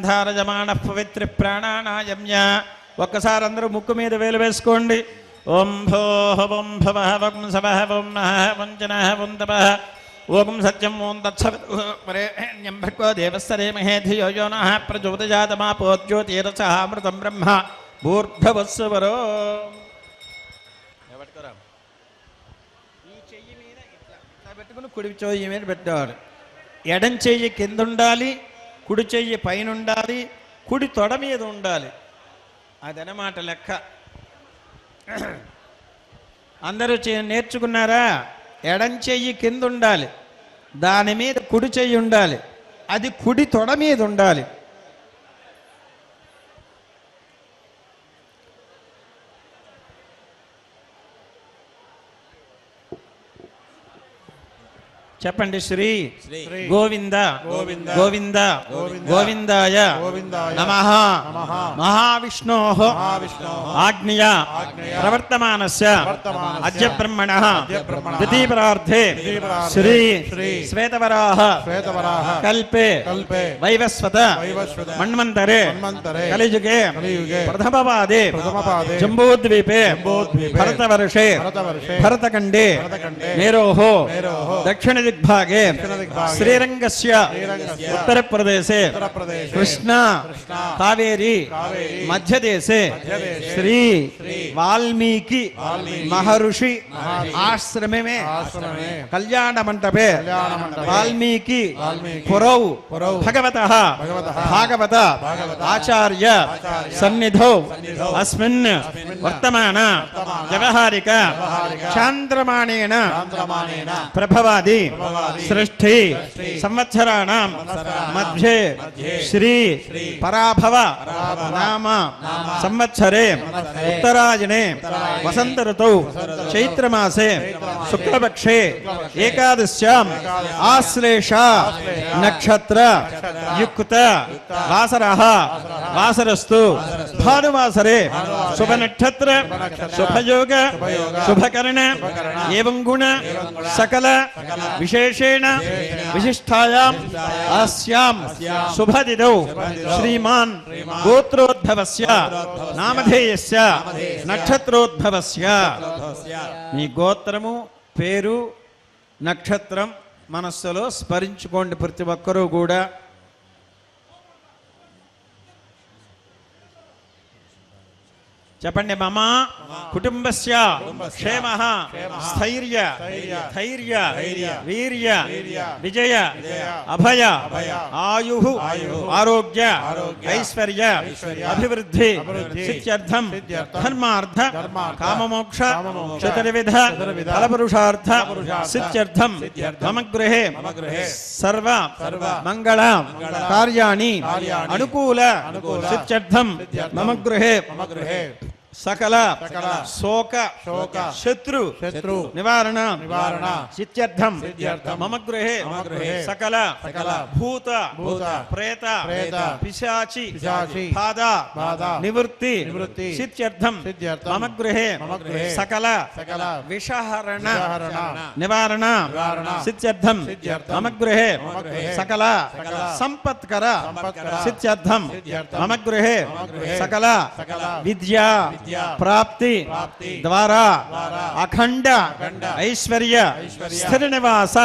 ధారయమాణ పవిత్ర ప్రాణానాయమ్య. ఒక్కసారి అందరూ ముక్కు మీద వేలు వేసుకోండి. ఓం భోః ఓం భవః ఓం సవః ఓం నః ఓం జనః ఓం తపః ఓం సత్యం ఓం తత్సవితుః వరేణ్యం భర్గో దేవస్య ధీమహి ధియో యో నః ప్రచోదయాత్ జ్యోతిరసః అమృతం బ్రహ్మ భూర్భువస్సువరో. ఈ చెయ్యి మీద ఇట్లా పెట్టుకుని కుడి చెయ్యి మీద పెట్టాలి. ఎడం చెయ్యి కింద ఉండాలి, కుడి చెయ్యి పైన ఉండాలి, కుడి తొడ మీద ఉండాలి. అదనమాట లెక్క. అందరూ నేర్చుకున్నారా? ఎడం చెయ్యి కింద ఉండాలి, దాని మీద కుడి చెయ్యి ఉండాలి, అది కుడి తొడ మీద ఉండాలి. చెప్పండి. శ్రీ గోవింద గోవింద గోవిందాయ నమః. మహావిష్ణోః ఆజ్ఞయా ప్రవర్తమానస్య అద్య బ్రహ్మణః ద్వితీయపరార్థే శ్రీ శ్వేతవరాహ కల్పే వైవస్వత మన్వంతరే కలియుగే ప్రథమపాదే జంబూద్వీపే భరతవర్షే భరతఖండే మేరోః దక్షిణ దిగ్భాగే శ్రీరంగస్య ఉత్తరప్రదేశే కృష్ణా కావేరీ మధ్యదేశే శ్రీ వాల్మీకి మహర్షి ఆశ్రమే కళ్యాణ మంటపే వాల్మీకి పురౌ భగవతః భాగవత ఆచార్య సన్నిధౌ అస్మిన్ వర్తమాన వ్యవహారిక చాంద్రమాణేన ప్రభవాది సృష్టి సంవత్సరాణం మధ్యే శ్రీ పరాభవ నామ సంవత్సరే ఉత్తరాయణే వసంత ఋతౌ చైత్రమాసే శుక్లపక్షే ఏకాదశ్యాం ఆశ్లేష నక్షత్ర యుక్త వాసరః వాసరస్తు భానువాసరే శుభ నక్షత్ర శుభయోగ శుభకరణ ఏవం గుణ సకల విశేషేణ విశిష్టాయాం అస్యాం శుభదిదౌ శ్రీమాన్ గోత్రోద్భవస్య నామధేయస్య నక్షత్రోద్భవస్య. మీ గోత్రము పేరు నక్షత్రం మనస్సులో స్మరించుకోండి ప్రతి ఒక్కరూ కూడా. చెప్పండి. మమ కుటుంబస్య క్షేమః స్థైర్య ధైర్య వీర్య విజయ అభయ ఆయుః ఆరోగ్య ఐశ్వర్య అభివృద్ధి సిద్ధ్యర్థం ధర్మార్థ కామమోక్ష చతుర్విధ ఫలపురుషార్థ సిద్ధ్యర్థం మమ గృహే సర్వ మంగళ కార్యాణి అనుకూల సిద్ధ్యర్థం మమ గృహే సకల శోక శత్రు నివారణ సిద్ధ్యర్థం మమ గృహే సకల భూత ప్రేత పిశాచి బాధ నివృత్తి సిద్ధ్యర్థం మమ గృహే సకల విషహరణ నివారణ సిద్ధ్యర్థం మమ గృహే సకల సంపత్కర సిద్ధ్యర్థం మమ గృహే సకల విద్యా ప్రాప్తి ద్వారా అఖండ ఐశ్వర్య స్థిర నివాస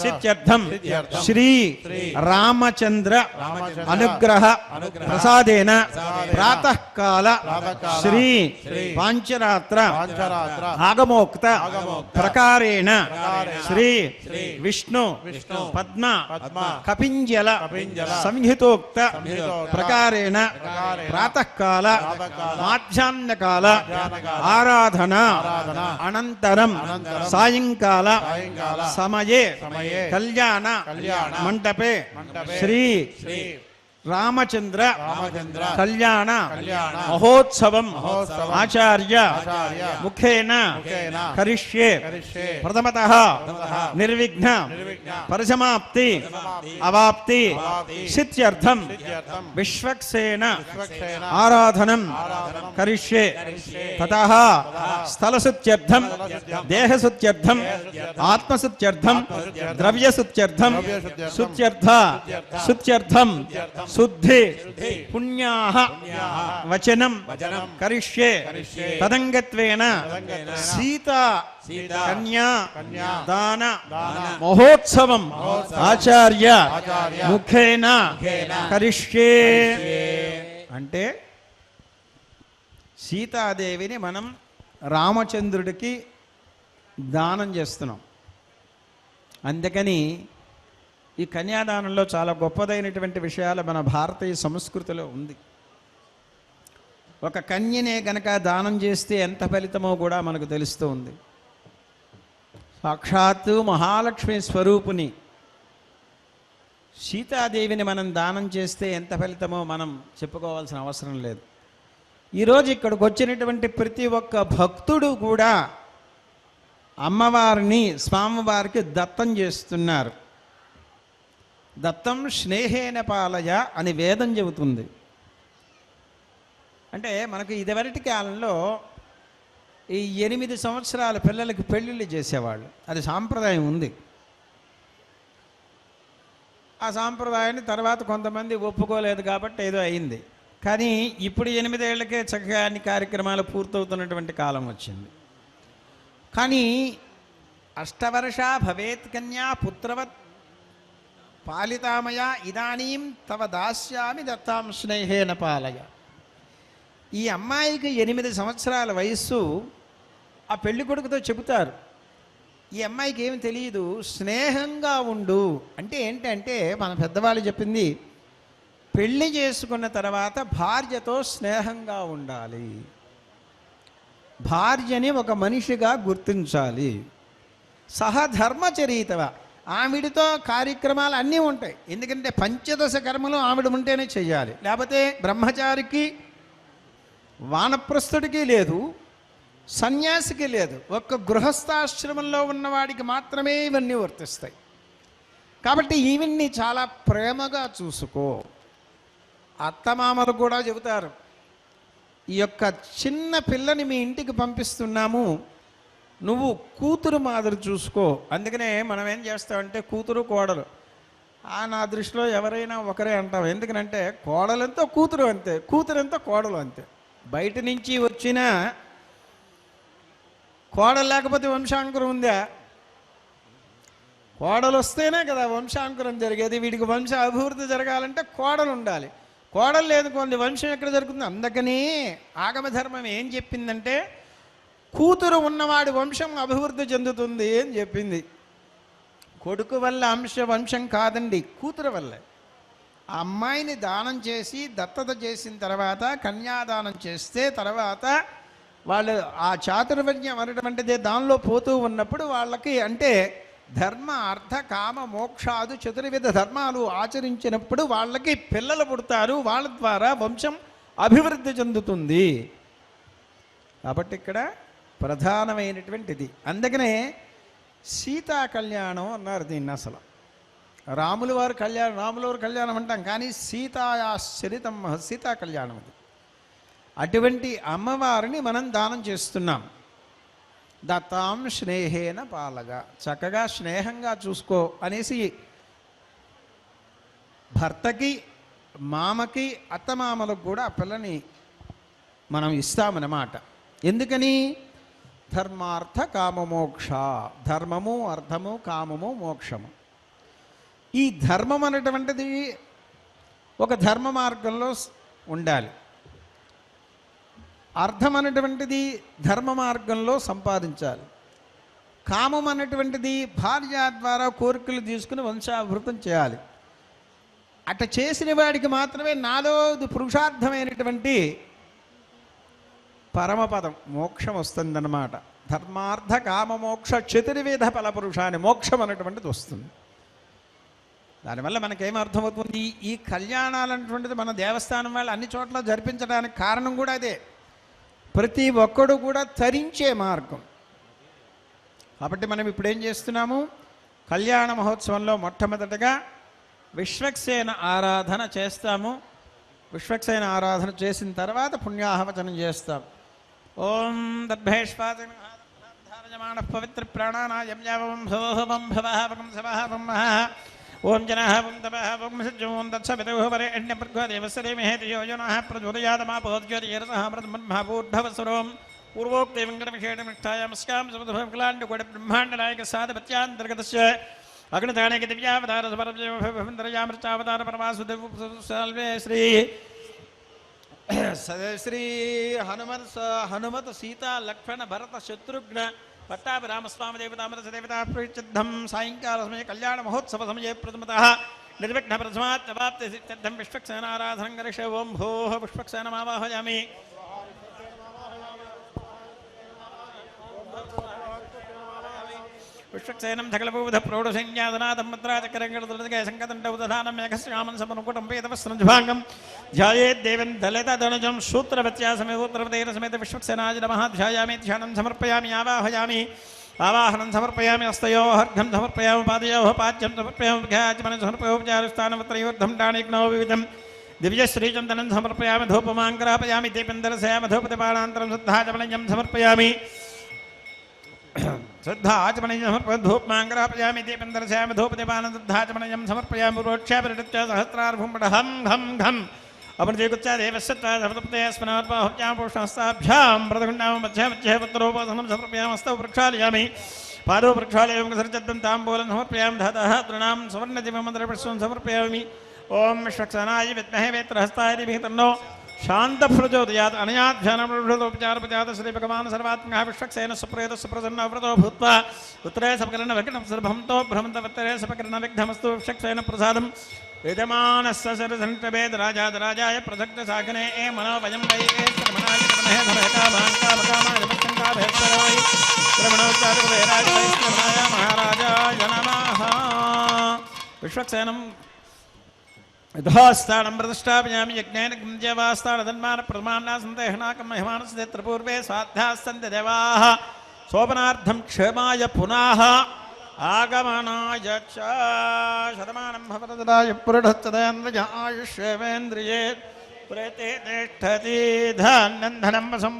సిద్ధ్యర్థం శ్రీ రామచంద్ర అనుగ్రహ ప్రసాదేన ప్రాతఃకాల శ్రీ పాంచరాత్ర ఆగమోక్త ప్రకారేణ శ్రీ విష్ణు పద్మ కపింజల సంహితోక్త ప్రకారేణ ప్రాతఃకాల మధ్యాహ్నకాల ఆరాధన అనంతరం సాయంకాల సమయే కళ్యాణ మంటపే శ్రీ రామచంద్ర కళ్యాణ మహోత్సవం ఆచార్య ముఖేన కరిష్యే ప్రథమతః నిర్విఘ్న పరిసమాప్తి అవాప్తి సిద్ధ్యర్థం విశ్వక్సేన ఆరాధనం కరిష్యే తతః స్థలశుత్యర్థం దేహశుత్యర్థం ఆత్మశుత్యర్థం ద్రవ్యశుత్యర్థం శుత్యర్థ శుత్యర్థం శుద్ధి పుణ్యాః వచనం కరిష్యే తదంగత్వేన సీతా కన్యా దాన మహోత్సవం ఆచార్య ముఖేన కరిష్యే. అంటే సీతాదేవిని మనం రామచంద్రుడికి దానం చేస్తున్నాం. అందుకని ఈ కన్యాదానంలో చాలా గొప్పదైనటువంటి విషయాలు మన భారతీయ సంస్కృతిలో ఉంది. ఒక కన్యనే గనక దానం చేస్తే ఎంత ఫలితమో కూడా మనకు తెలుస్తూ ఉంది. సాక్షాత్తు మహాలక్ష్మి స్వరూపుని సీతాదేవిని మనం దానం చేస్తే ఎంత ఫలితమో మనం చెప్పుకోవాల్సిన అవసరం లేదు. ఈరోజు ఇక్కడికి వచ్చినటువంటి ప్రతి ఒక్క భక్తుడు కూడా అమ్మవారిని స్వామివారికి దత్తం చేస్తున్నారు. దత్తం స్నేహేన పాలయ అని వేదం చెబుతుంది. అంటే మనకు ఇదివరటి కాలంలో ఈ 8 సంవత్సరాల పిల్లలకి పెళ్ళిళ్ళు చేసేవాళ్ళు. అది సాంప్రదాయం ఉంది. ఆ సాంప్రదాయాన్ని తర్వాత కొంతమంది ఒప్పుకోలేదు కాబట్టి ఏదో అయింది. కానీ ఇప్పుడు 8 ఏళ్లకే చక్కగా అన్ని కార్యక్రమాలు పూర్తవుతున్నటువంటి కాలం వచ్చింది. కానీ అష్టవర్ష భవేత్ కన్యా పుత్రవత్ పాలితామయ ఇదానీం తవ దాస్యామి దత్తాం స్నేహేన పాలయ. ఈ అమ్మాయికి 8 సంవత్సరాల వయస్సు. ఆ పెళ్లి కొడుకుతో చెబుతారు, ఈ అమ్మాయికి ఏమి తెలియదు, స్నేహంగా ఉండు అంటే ఏంటంటే మన పెద్దవాళ్ళు చెప్పింది, పెళ్లి చేసుకున్న తర్వాత భార్యతో స్నేహంగా ఉండాలి, భార్యని ఒక మనిషిగా గుర్తించాలి, సహధర్మచరీతవ, ఆవిడితో కార్యక్రమాలు అన్నీ ఉంటాయి. ఎందుకంటే పంచదశ కర్మలు ఆవిడ ఉంటేనే చెయ్యాలి, లేకపోతే బ్రహ్మచారికి వానప్రస్థుడికి లేదు, సన్యాసికి లేదు, ఒక్క గృహస్థాశ్రమంలో ఉన్నవాడికి మాత్రమే ఇవన్నీ వర్తిస్తాయి. కాబట్టి ఈవిడ్ని చాలా ప్రేమగా చూసుకో. అత్తమామలు కూడా చెబుతారు, ఈ యొక్క చిన్న పిల్లని మీ ఇంటికి పంపిస్తున్నాము, నువ్వు కూతురు మాదిరి చూసుకో. అందుకనే మనం ఏం చేస్తామంటే కూతురు కోడలు నా దృష్టిలో ఎవరైనా ఒకరే అంటాం. ఎందుకనంటే కోడలంతా కూతురు అంతే, కూతురంతా కోడలు అంతే. బయట నుంచి వచ్చిన కోడలు లేకపోతే వంశాంకురం ఉందా? కోడలు వస్తేనే కదా వంశాంకురం జరిగేది. వీడికి వంశ అభివృద్ధి జరగాలంటే కోడలు ఉండాలి. కోడలు లేదు కొన్ని వంశం ఎక్కడ జరుగుతుంది? అందుకని ఆగమ ధర్మం ఏం చెప్పిందంటే కూతురు ఉన్నవాడి వంశం అభివృద్ధి చెందుతుంది అని చెప్పింది. కొడుకు వల్ల వంశం కాదండి, కూతురు వల్లే. ఆ అమ్మాయిని దానం చేసి దత్తత చేసిన తర్వాత కన్యాదానం చేస్తే తర్వాత వాళ్ళు ఆ చాతుర్వర్ణ్యం అనేటువంటిది దానిలో పోతూ ఉన్నప్పుడు వాళ్ళకి అంటే ధర్మ అర్థ కామ మోక్షాదు 4 ధర్మాలు ఆచరించినప్పుడు వాళ్ళకి పిల్లలు పుడతారు, వాళ్ళ ద్వారా వంశం అభివృద్ధి చెందుతుంది. కాబట్టి ఇక్కడ ప్రధానమైనటువంటిది. అందుకనే సీతా కళ్యాణం అన్నారు దీన్ని. అసలు రాముల వారి కళ్యాణం అంటాం, కానీ సీతాయాశ్చరితం సీతా కళ్యాణం అది. అటువంటి అమ్మవారిని మనం దానం చేస్తున్నాం. దత్తాం స్నేహేన పాలగా, చక్కగా స్నేహంగా చూసుకో అనేసి భర్తకి మామకి అత్తమామలకు కూడా ఆ పిల్లని మనం ఇస్తామన్నమాట. ఎందుకని? ధర్మార్థ కామమోక్ష, ధర్మము అర్థము కామము మోక్షము. ఈ ధర్మం అనేటువంటిది ఒక ధర్మ మార్గంలో ఉండాలి, అర్థం అనేటువంటిది ధర్మ మార్గంలో సంపాదించాలి, కామం అనేటువంటిది భార్య ద్వారా కోరికలు తీసుకుని వంశాభివృద్ధం చేయాలి. అట్లా చేసిన వాడికి మాత్రమే నాలో పురుషార్థమైనటువంటి పరమపదం మోక్షం వస్తుందన్నమాట. ధర్మార్థ కామ మోక్ష 4 ఫల పురుషాన్ని మోక్షం అనేటువంటిది వస్తుంది. దానివల్ల మనకేమర్థమవుతుంది? ఈ కళ్యాణాలు అనేటువంటిది మన దేవస్థానం వాళ్ళు అన్ని చోట్ల జరిపించడానికి కారణం కూడా అదే. ప్రతి ఒక్కడు కూడా తరించే మార్గం. కాబట్టి మనం ఇప్పుడు ఏం చేస్తున్నాము? కళ్యాణ మహోత్సవంలో మొట్టమొదటగా విశ్వక్సేన ఆరాధన చేస్తాము. విశ్వక్సేన ఆరాధన చేసిన తర్వాత పుణ్యాహవచనం చేస్తాం. ఓం దర్భేష్వాదిమానః పవిత్ర ప్రాణానాయం యావం భవం భవః వకం సవః వం మహః ఓం జనః వం తపః వం సజ్జోం తత్సవితుః వరేణ్యపర్గో దేవస్య ధీమహి ధియో యో నః ప్రచోదయాదమాపోజ్యోతిర్సహమృతమన్మహాభూర్భవస్వరం పూర్వోక్తే వెంకటవిశేషమిష్టాయామస్కాం సమృద్ధభక్లాండకోటి బ్రహ్మాండనాయక సాధపత్యాంతర్గతస్య అగ్నితానేక దివ్యావతార సమరజయమృతావతార పరమాసుదేవే శ్రీ హనుమత సీతా లక్ష్మణ భరత శత్రుఘ్న పట్టాభిరామస్వామి దేవతామరస దేవతా ప్రీత్యర్థం సాయంకాల సమయ కళ్యాణ మహోత్సవ సమయే ప్రథమతః నిర్విఘ్న ప్రథమాప్తి సిద్ధ్యర్థం విశ్వక్సేనారాధనం కరిష్యే ఓం భోః విశ్వక్సేనమావాహయామి విశ్వక్సేనం సకలభూత ప్రౌఢసంజ్ఞాదనాదం ముద్రాచకరంగ సంకతండౌదధానం మేఘశ్యామం సమనుకుటం వేదవస్త్రజుభాంగం ధ్యాయేద్దేవం దళితధనుజం సూత్రవత్యాసమేతేన సమేత విశ్వక్సేనాయ నమః ధ్యాయామి ధ్యానం సమర్పయామి ఆవాహయామి ఆవాహనం సమర్పయామి హస్తయోర్ఘం సమర్పయామి పాదయోః పాద్యం సమర్పయామి విఘాచమనం సమర్పయోపచారస్థానవత్రయోర్ధం డాణిగ్నో వివిధం దివ్యశ్రీచందనం సమర్పయామి ధూపమాంగ్రాపయామి దీపందరసయామి ధూపతిపాణాంతరం శుద్ధాచమనయం సమర్పయామి श्रद्धाचमनयं समर्पयामि धूपमांग्रापयामि दीपंदर्शयामि धूपदीपानन्दधाचमनयं समर्पयामि रोक्षापरिणत्य सहस्रार्भं घं घं घं अपरदेवच्च देवस्यत्वा सप्तपते स्मनात्वाहुत्यां पुष्णहस्ताभ्यां प्रदगुण्डां मध्ये मध्ये पुत्रोपासनं समर्पयामि हस्तौ प्रक्षालयामि पादौ प्रक्षालयामि कसर्चद्दं ताम्बूलं समर्पयामि धातः तृणां सुवर्णदिव्यमन्त्रपुष्पं समर्पयामि ओम विश्वक्सेनाय विद्महे वेत्रहस्ताय धीमहि तन्नो शांतप्रचोदयात् अनयाध्यानोपचारपचात श्री भगवान् सर्वात्मकः विश्वक्सेन सुप्रेत सुप्रसन्नव्रतो भूत्वा उत्तरे सपकर्ण विघ्नं सर्वभंतो भ्रमन्तवत्तरे सपकर्ण विघ्नमस्तु विश्वक्सेन प्रसादं वेदमानस्य सरसंटवेदराजाय प्रसक्तसागने ए मनो वयं वै ए श्रमणाय धमहे धमहेकामाङ्कामकामाय भक्तङ्काभेश्वराय श्रमणोच्चारवेराय श्रमणाय महाराजाय नमः विश्वक्सेनं यथास्थानं प्रतिष्ठापयामि यज्ञेन गुञ्जवास्थानधन्मानप्रमाणासन्देहनाकं महिमानसदेत्रपूर्वे स्वाध्यास्तन्ते देवाः शोभनार्थं क्षेमाय पुनः आगमनाय च शतमानं भवतदाय पुरुषस्तदेन्द्रिय आयुष्येवेन्द्रिये प्रेते तिष्ठति धनं धनं वसुं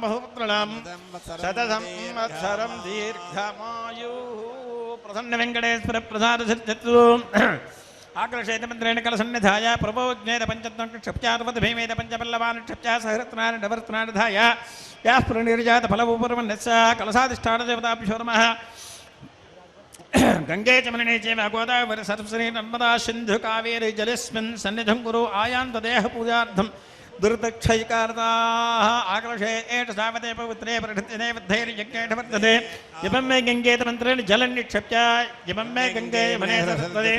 शतसंवत्सरं दीर्घमायुः प्रसन्नवेङ्कटेश्वरप्रसादसिद्ध्यतु आकर्षेत मंत्रेण कलसन्निधाय प्रभोज्ञेत पंचत्वक्षप्चार्वत भीमेत पंचपल्लवान् क्षप्चा सहरत्नानि नवरत्नानि धाय याः प्रणिर्जात फलभूपुरमन्यस्य कलसाधिष्ठान देवताभ्यो नमः गंगे च मलिने चैव गोदावरी सरस्वती नर्मदा सिन्धु कावेरी जलेस्मिन् सन्निधिं कुरु आयान्त देह पूजार्थं दुर्दक्षैकार्ताः आकर्षे एष सावते पवित्रे प्रकृतिने बुद्धैर्यज्ञेन वर्तते इमं मे गंगेत मंत्रेण जलं निक्षिप्य इमं मे गंगे मने सरस्वती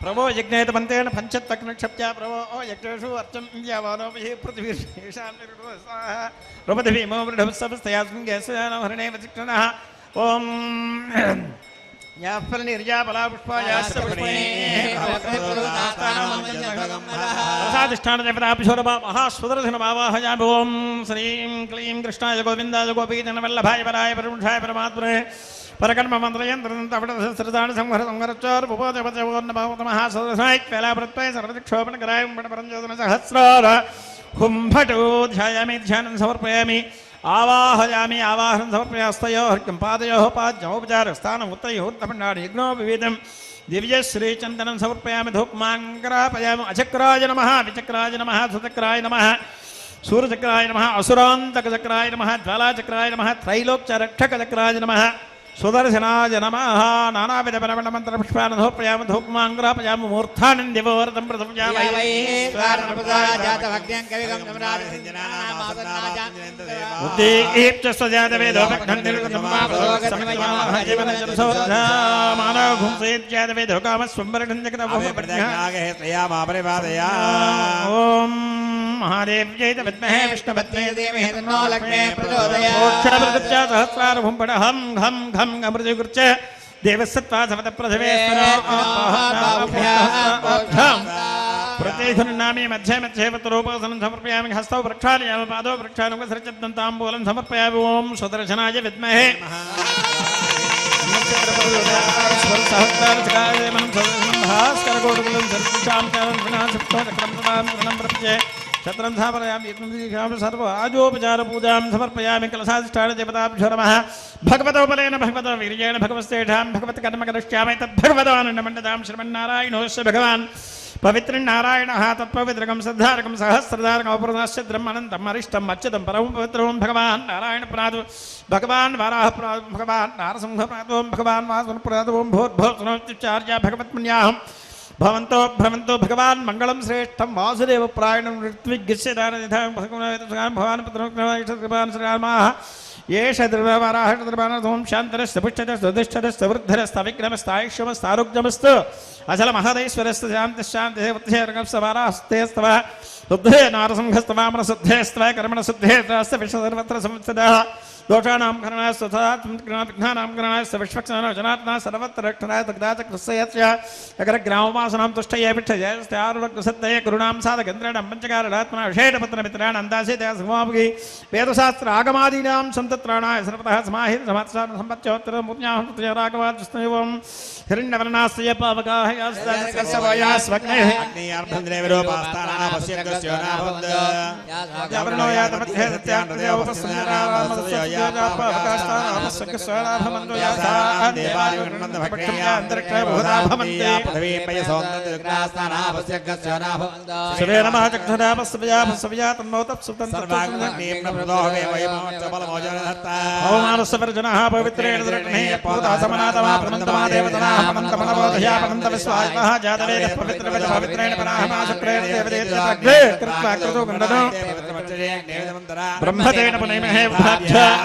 प्रभो यज्ञेत मंत्रेण पंचत्वक्षप्त्या प्रभो यज्ञेषु अर्चम इंद्यावानोपि पृथ्वीर्षान्निर्भीमो वृढवत्सवस्तयास्मिन् वचिक्षणः ओम प्रसादिष्ठान देवताभ्योर्वा महासुदर्शनमावाहयामि ओम श्रीं क्लीं कृष्णाय गोविन्दाय गोपीजनवल्लभाय पराय परमुषाय परमात्मने परकर्म मंत्रयंत्रदान संहर संहरचोर भूपोदेवतेवोन्नमः कैलाप्रत्वय सर्वदिक्षोपणकराय परंजोदन सहस्रार हुंभटो ध्यायामि ध्यानं समर्पयामि आवाहयामि आवाहनं समर्पयास्तयोर्घं पादयोः पाद्योपचारस्थानम् उत्तरयोर्तपण्डानि यज्ञो विवेदं दिव्यश्रीचन्दनं समर्पयामि धूपमाङ्ग्रापयामि अचक्राय नमः विचक्राय नमः सुचक्राय नमः सूर्यचक्राय नमः असुरान्तकचक्राय नमः ज्वालाचक्राय नमः त्रैलोक्यरक्षकचक्राय नमः सुदर्शनाय नमः नानाविध परमण्डमन्त्रपुष्पान् धूपयामि धूपमाङ्ग्रापयामि मूर्धानन्दिवोरतं प्रथमयामि ओम महादेव्यै विद्महे विष्णुपत्न्यै धीमहि तन्नो लक्ष्मी प्रचोदयात् सहस्रारभं पडहं घं घं अमृतकृत्य देवसत्त्वा समतप्रथमेश्वरं प्रतिधुन्नामि मध्ये मध्ये वत्रोपासनं समर्पयामि हस्तौ प्रक्षालयामि पादौ प्रक्षालनं सरचद्दं ताम्बूलं समर्पयामि ओम सुदर्शनाय विद्महे सर्व आजोपचार पूजा समर्पयामि कलशाधिष्ठान देवताभ्यो नमः भगवतोपलेन भगवतो वीर्येण भगवस्तेषां भगवत् कर्म करिष्यामि तद्भगवदानन्दमण्डतां श्रीमन्नारायणोऽस्य भगवान् पवित्र नारायण तत्पवित्रकम श्रद्धारकम सहस्रधारकम अपूर्णाश्चद्रम अनंतम अरिष्टम अच्युतम परम पवित्रम भगवान नारायण प्रादु भगवान वाराह प्रादु भगवान नारसिंह प्रादु भगवान वासुन प्रादु भूर्भुवस्सुनोच्चार्य भगवत्पुण्याहं भवन्तो भ्रमन्तो भगवान मंगलम श्रेष्ठम वासुदेव प्रायणं ऋत्विग्स्य दाननिधां भगवान पुत्रभगवान श्रीरामः येष द्रववाराह द्रवानधूम शान्तरस्य पुष्टरस्य दुष्टरस्य वृद्धरस्य विक्रमस्तायुष्यमस्तु आरोग्यमस्तु अचल महदैश्वरस्य शान्तिः वृद्धेर्गस्वारास्तेस्तव शुद्धे नारसिंहस्तवामनशुद्धेस्तव कर्मणशुद्धेस्तस्य विश्वसर्वत्र संवत्सरः दोषाणां करणाय विघ्नानां करणाय विश्वक्षणाय जनात्मना सर्वत्र रक्षणाय तग्दाचक्रस्य अग्रग्रामवासनां तुष्टये पिष्ठजयस्त्यारुणसत्तये करुणां साधकेन्द्रेण पञ्चकारात्मना विशेषपत्रमित्रान् अन्दासीतया समापि वेदशास्त्र आगमादीनां सन्तत्राणाय सर्वतः समाहित समात्सार सम्पत्योत्तरमुज्ञाहं हिरण्यवर्णास्य पावकाः यास्तास्वग्नेः अग्नेयार्भन्द्रेवरोपास्तानापश्यद्गस्योनाभवद् यावर्णोयातमध्ये सत्यान्त्रयोपसंजरामस्य ब्रह्मतेन पुनैमहे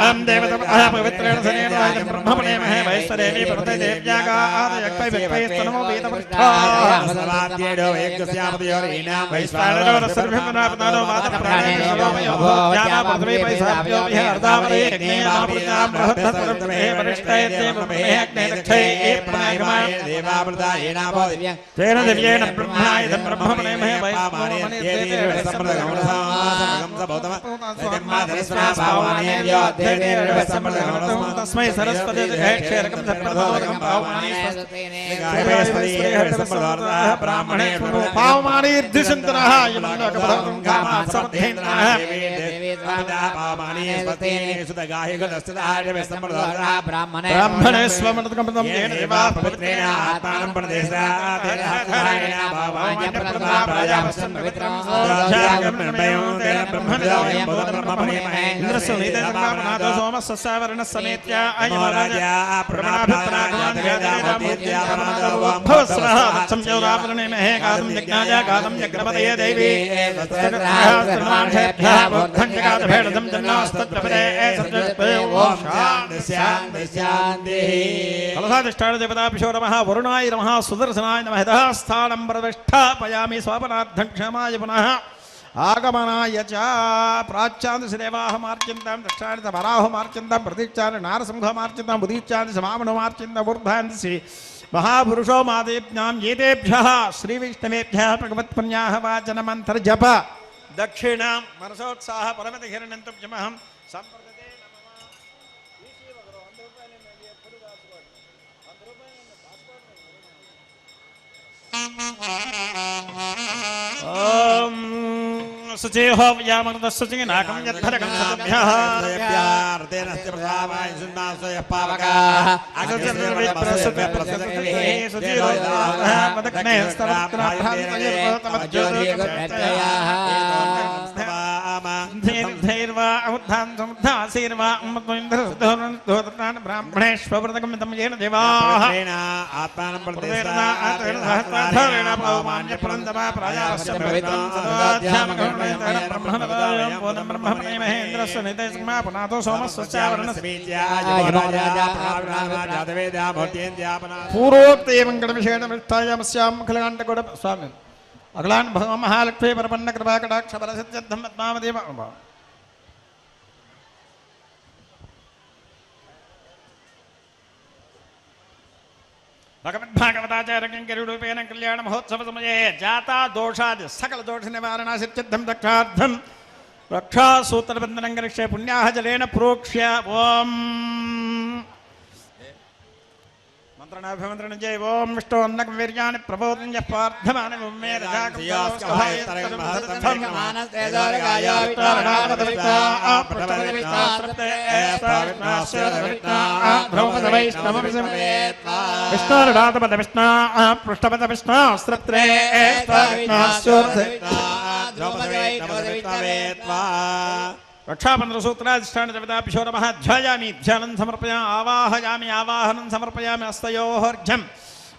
देवतमः पवित्रेण सनेन ब्रह्मपुणेमहे वैश्वदेवी प्रभृते देव्यागादयक्वैस्तनमो वेदपृष्ठाः सर्वाद्येडो एकस्यामतयोरीणां वैश्वानरो सर्वमनापदानो वादप्राणेषलोमयो ज्ञाना पृथ्वी वैसाभ्यो विहर्दावरे अग्नेयामृतां बृहत्तरमे वरिष्ठयते ब्रह्मे अग्ने दक्षये प्रागमाय देवामृतायेनाभो दिव्यं तेन दिव्येन ब्रह्माय ब्रह्मपुणेमहे वैश्वानरे देवी समृद्धगमनसामगं सबोधम तस्मै सरस्वती क्षेत्रकं सत्प्रदोदकं ब्राह्मणे पावमानीर्दिशन्तरः यमलोकपदं कामात् समर्थेन्द्रः ब्राह्मणे स्वमृतकं येन देवा पवित्रेण आत्मानं प्रदेशात् सोमस्वर्ण अयमराजा प्रमाणाभिप्राणे महे गातुं यज्ञाय गातुं यज्ञपतये देवी कलशाधिष्ठान देवताभ्यो नमः वरुणाय नमः सुदर्शनाय नमः स्थानं प्रतिष्ठापयामि स्वापनार्थं क्षमाय पुनः आगमनाय च प्राच्यान्देवाहमार्चिन्तां दक्षिणान्त वराहमार्चिन्तां प्रतीक्षान् नारसिंहमार्चिन्तां बुदीक्षान् समामनमार्चिन्तां ऊर्ध्वान्ति महापुरुषो मादेभ्यां एतेभ्यः श्रीविष्णवेभ्यः भगवत्पुण्याः वाचनमन्तर्जप दक्षिणां मनसोत्साह परमतिहिरण्यन्तुभ्यमहं सम्प्रदते ओम सुचेहो व्यामृतस्सुचिं नाकं यद्धरकं सतभ्यः देव्यार्तेनस्ते प्रसावाय सुन्नासय पावकाः अगजप्रसुतप्रसुते सुचेहो मदग्ने स्तवत्राभ्रान्तयर्वतमज्योतिर्गतयाः धैर्वा अमुद्धां समुद्धासीर्वा अम्मत्वइन्द्रसुधोरन् ब्राह्मणेष्वव्रतकं तं येन देवाः आत्मानं प्रदेशना आत्मेन सहस्राधारेण पवमान्य प्रन्दमा प्रायास्य पवित्रं सदाध्यामकं ब्रह्मणदायं बोधं ब्रह्मणे महेन्द्रस्य नितेस्मा पुनातो सोमस्वस्यावरणस्मीत्यादिवेदामूर्त्येन्द्यापना पूर्वोक्ते मङ्गलविषयेण मृष्टायामस्यां खलकाण्डकोड स्वामी अगलान् भगवान् महालक्ष्मी परपन्न कृपाकटाक्ष बलसिद्ध्यर्थं पद्मावदेव भगवद्भागवताचार्यरूपेण कल्याण महोत्सव समये जाता दोषादि सकल दोष निवारणासिद्ध्यर्थं रक्षार्थं रक्षासूत्रबन्धनं करिष्ये पुण्याः जलेन प्रोक्ष्य ओम మంత్రణాభిమంత్రణ జయ ఓం విష్ణు అన్నకం వీర్యాన్ని ప్రబోధం పార్థమాన విష్ణుపద విష్ణు పృష్ఠపద విష్ణు శ్రత్రే రక్షాబంధన సూత్రాధిష్టాన దేవతాభిషోరమధ్యాయామి ధ్యానం సమర్పయామి ఆవాహయామి ఆవాహనం సమర్పయామి హస్తయోర్ఘ్యం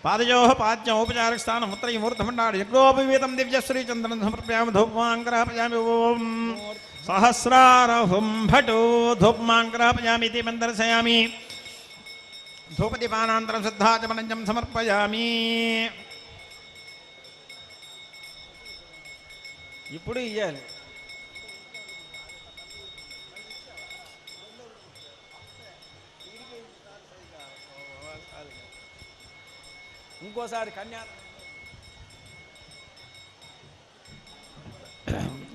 పాదయోః పాద్యం ఔపచారిక స్థానం ఉత్తరీమూర్ధమండాడు యజ్ఞోపవీతం దివ్యశ్రీచంద్రం సమర్పయామి ధూపమాంగ్రహపయామి ఓం సహస్రారహుం భటో ధూపమాంగ్రహపయామి ఇది మందర్శయామి ధూపదీపానాంతరం సిద్ధాచమనంజం సమర్పయామి. ఇప్పుడు ఇయ్యాలి. ఇంకోసారి కన్యా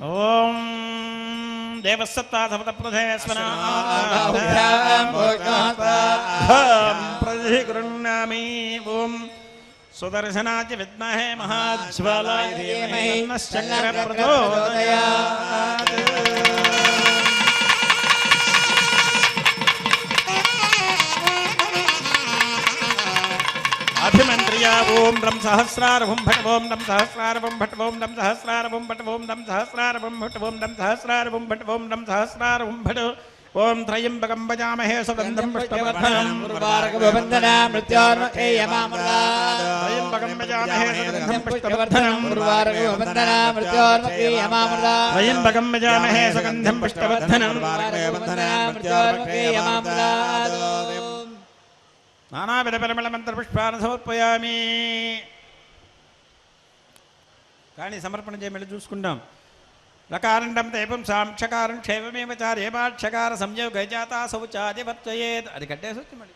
ఓం దేవసత్తాధపత ప్రతిగృహ్ణామి ఓం సుదర్శనాయ విద్మహే మహాజ్వాలాయ ధీమహి తన్నశ్చక్ర ప్రచోదయాత్. అభిమంత్రియా ఓం రం సహస్రారభం భట్ ఓం రం సహస్రారభం భట్ ఓం రం సహస్రారభం భట్ ఓం రం సహస్రారభం భట్ ఓం రం సహస్రారభం భట్ ఓం రం సహస్రారభం భట్ ఓం త్రయంబకం భజామహే సుగంధం పుష్పవర్ధనం ఉర్వారకవందనా మృత్యోర్మకేయమామృతాత్ త్రయంబకం భజామహే సుగంధం పుష్పవర్ధనం ఉర్వారకవందనా మృత్యోర్మకేయమామృతాత్ త్రయంబకం భజామహే సుగంధం పుష్పవర్ధనం ఉర్వారకవందనా మృత్యోర్మకేయమామృతాత్. నానావిధ పరిమళమంత్రపుష్పాన్ని సమర్పయామి. కానీ సమర్పణ చేయమని చూసుకుంటాం. రకారండం తేపం సాంక్షకారం క్షేమమేవ చారేమాక్షకార సంయోగ గజాత శౌచాధివర్తయేత్. అది కట్టేసి వచ్చి మళ్ళీ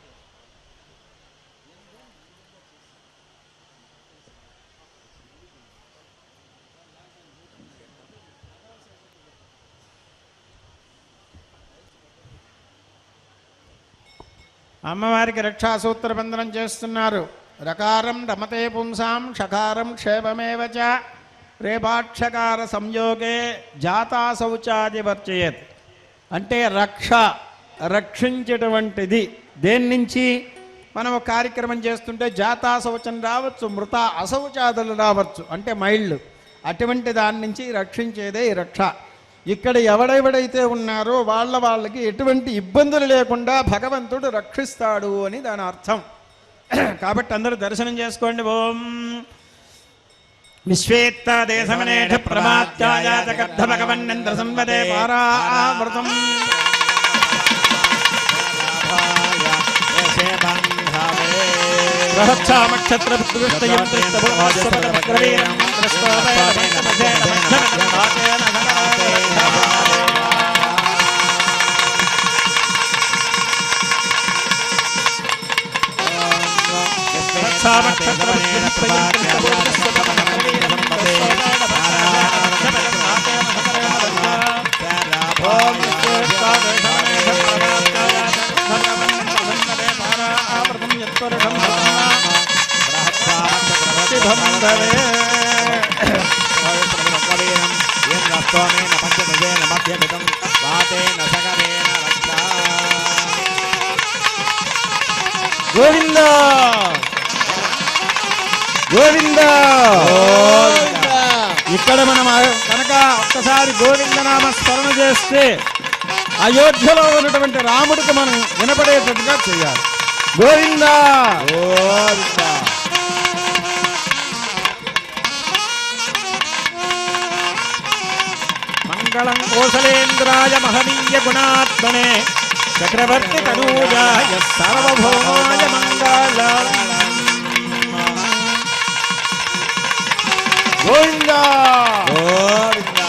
అమ్మవారికి రక్షాసూత్రబంధనం చేస్తున్నారు. రకారం రమతే పుంసాం షకారం క్షేమమేవ చ రేపాక్షకార సంయోగే జాతా శౌచాధివర్చయేత్. అంటే రక్షించేటువంటిది దేని నుంచి మనం కార్యక్రమం చేస్తుంటే జాతా శౌచం రావచ్చు, మృత అశౌచాదులు రావచ్చు, అంటే మైళ్ళు. అటువంటి దాని నుంచి రక్షించేదే ఈ రక్ష. ఇక్కడ ఎవడెవడైతే ఉన్నారో వాళ్ళకి ఎటువంటి ఇబ్బందులు లేకుండా భగవంతుడు రక్షిస్తాడు అని దాని అర్థం. కాబట్టి అందరూ దర్శనం చేసుకోండి. ఓం విశ్వేత్త దేశమనేఠ ప్రమాత్యాయాతకర్ధ భగవన్నంద్ర సంవదే పారావృతం బృహత్సామక్షత్ర పుత్రుష్టయం త్రిష్టభువస్వరక్రవీరం గోవింద గోవింద. ఇక్కడ మనం కనుక ఒక్కసారి గోవిందనామ స్మరణ చేస్తే అయోధ్యలో ఉన్నటువంటి రాముడికి మనం వినపడేటట్టుగా చేయాలి. గోవింద గోవింద. మంగళం కోసలేంద్రాయ మహనీయ గుణాత్మనే చక్రవర్తి తనూజాయ సార్వభౌమాయ మంగళం. గోవింద గోవింద.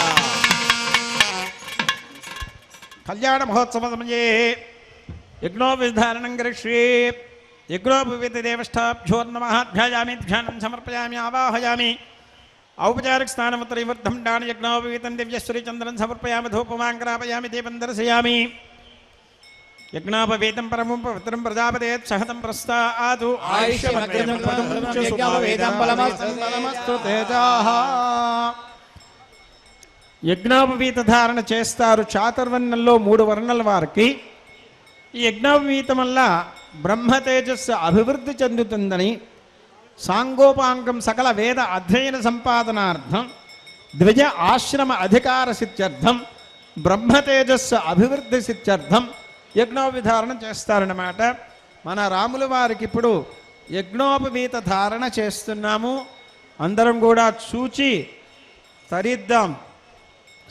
కళ్యాణ మహోత్సవ సమయే యజ్ఞోపవిధారణం కరిష్యే. యజ్ఞోపవిత దేవస్థాభ్యోర్నమః ధ్యాయామి ధ్యానం సమర్పయామి ఆవాహయామి. ఔపచారిక స్నానముత్తరీవర్ధం డాని యజ్ఞోపవీతం దివ్యశ్రీచంద్రం సమర్పయామి ధూపమాంగ్రాపయామి దీపం దర్శయామి. యజ్ఞాపవేతం పరమం పవిత్రం ప్రజాపతేత్ సహతం ప్రస్తాదు యజ్ఞోపవీత ధారణ చేస్తారు చాతుర్వర్ణంలో 3 వర్ణాల వారికి. ఈ యజ్ఞోపవీతం వల్ల బ్రహ్మ తేజస్సు అభివృద్ధి చెందుతుందని, సాంగోపాంగం సకల వేద అధ్యయన సంపాదనార్థం, ద్విజ ఆశ్రమ అధికార సిద్ధ్యర్థం, బ్రహ్మ తేజస్సు అభివృద్ధి సిద్ధ్యర్థం యజ్ఞోపవిధారణ చేస్తారన్నమాట. మన రాముల వారికి ఇప్పుడు యజ్ఞోపవీత ధారణ చేస్తున్నాము. అందరం కూడా చూచి తరిద్దాం.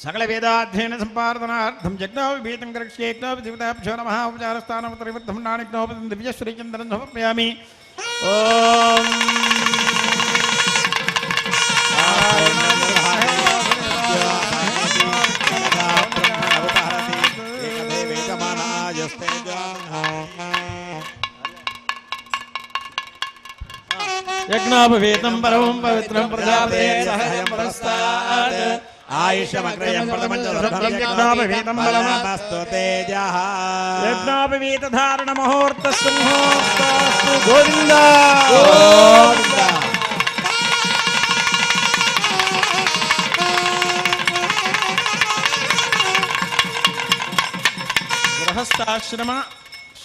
సకల వేదాధ్యయన సంపాదనార్థం యజ్ఞోపవీతం కరిష్యే యజ్ఞోపవీతాభ్యో నమః ఉపచారస్థానం త్రివృద్ధం నానిజ్ఞోపవీతం దివ్యశ్రీచంద్రం సమర్పయామి. ఓం యజ్ఞోపవీతం పరమం పవిత్రం ప్రజాపతేత్ సహతం ప్రస్తాద్ ఆయుష్యమగ్రయం యజ్ఞోపవీతం బలమస్తు తేజః. యజ్ఞోపవీత ధారణ ముహూర్తస్సు ముహూర్తస్తు. గోవింద గోవింద. గృహస్థాశ్రమ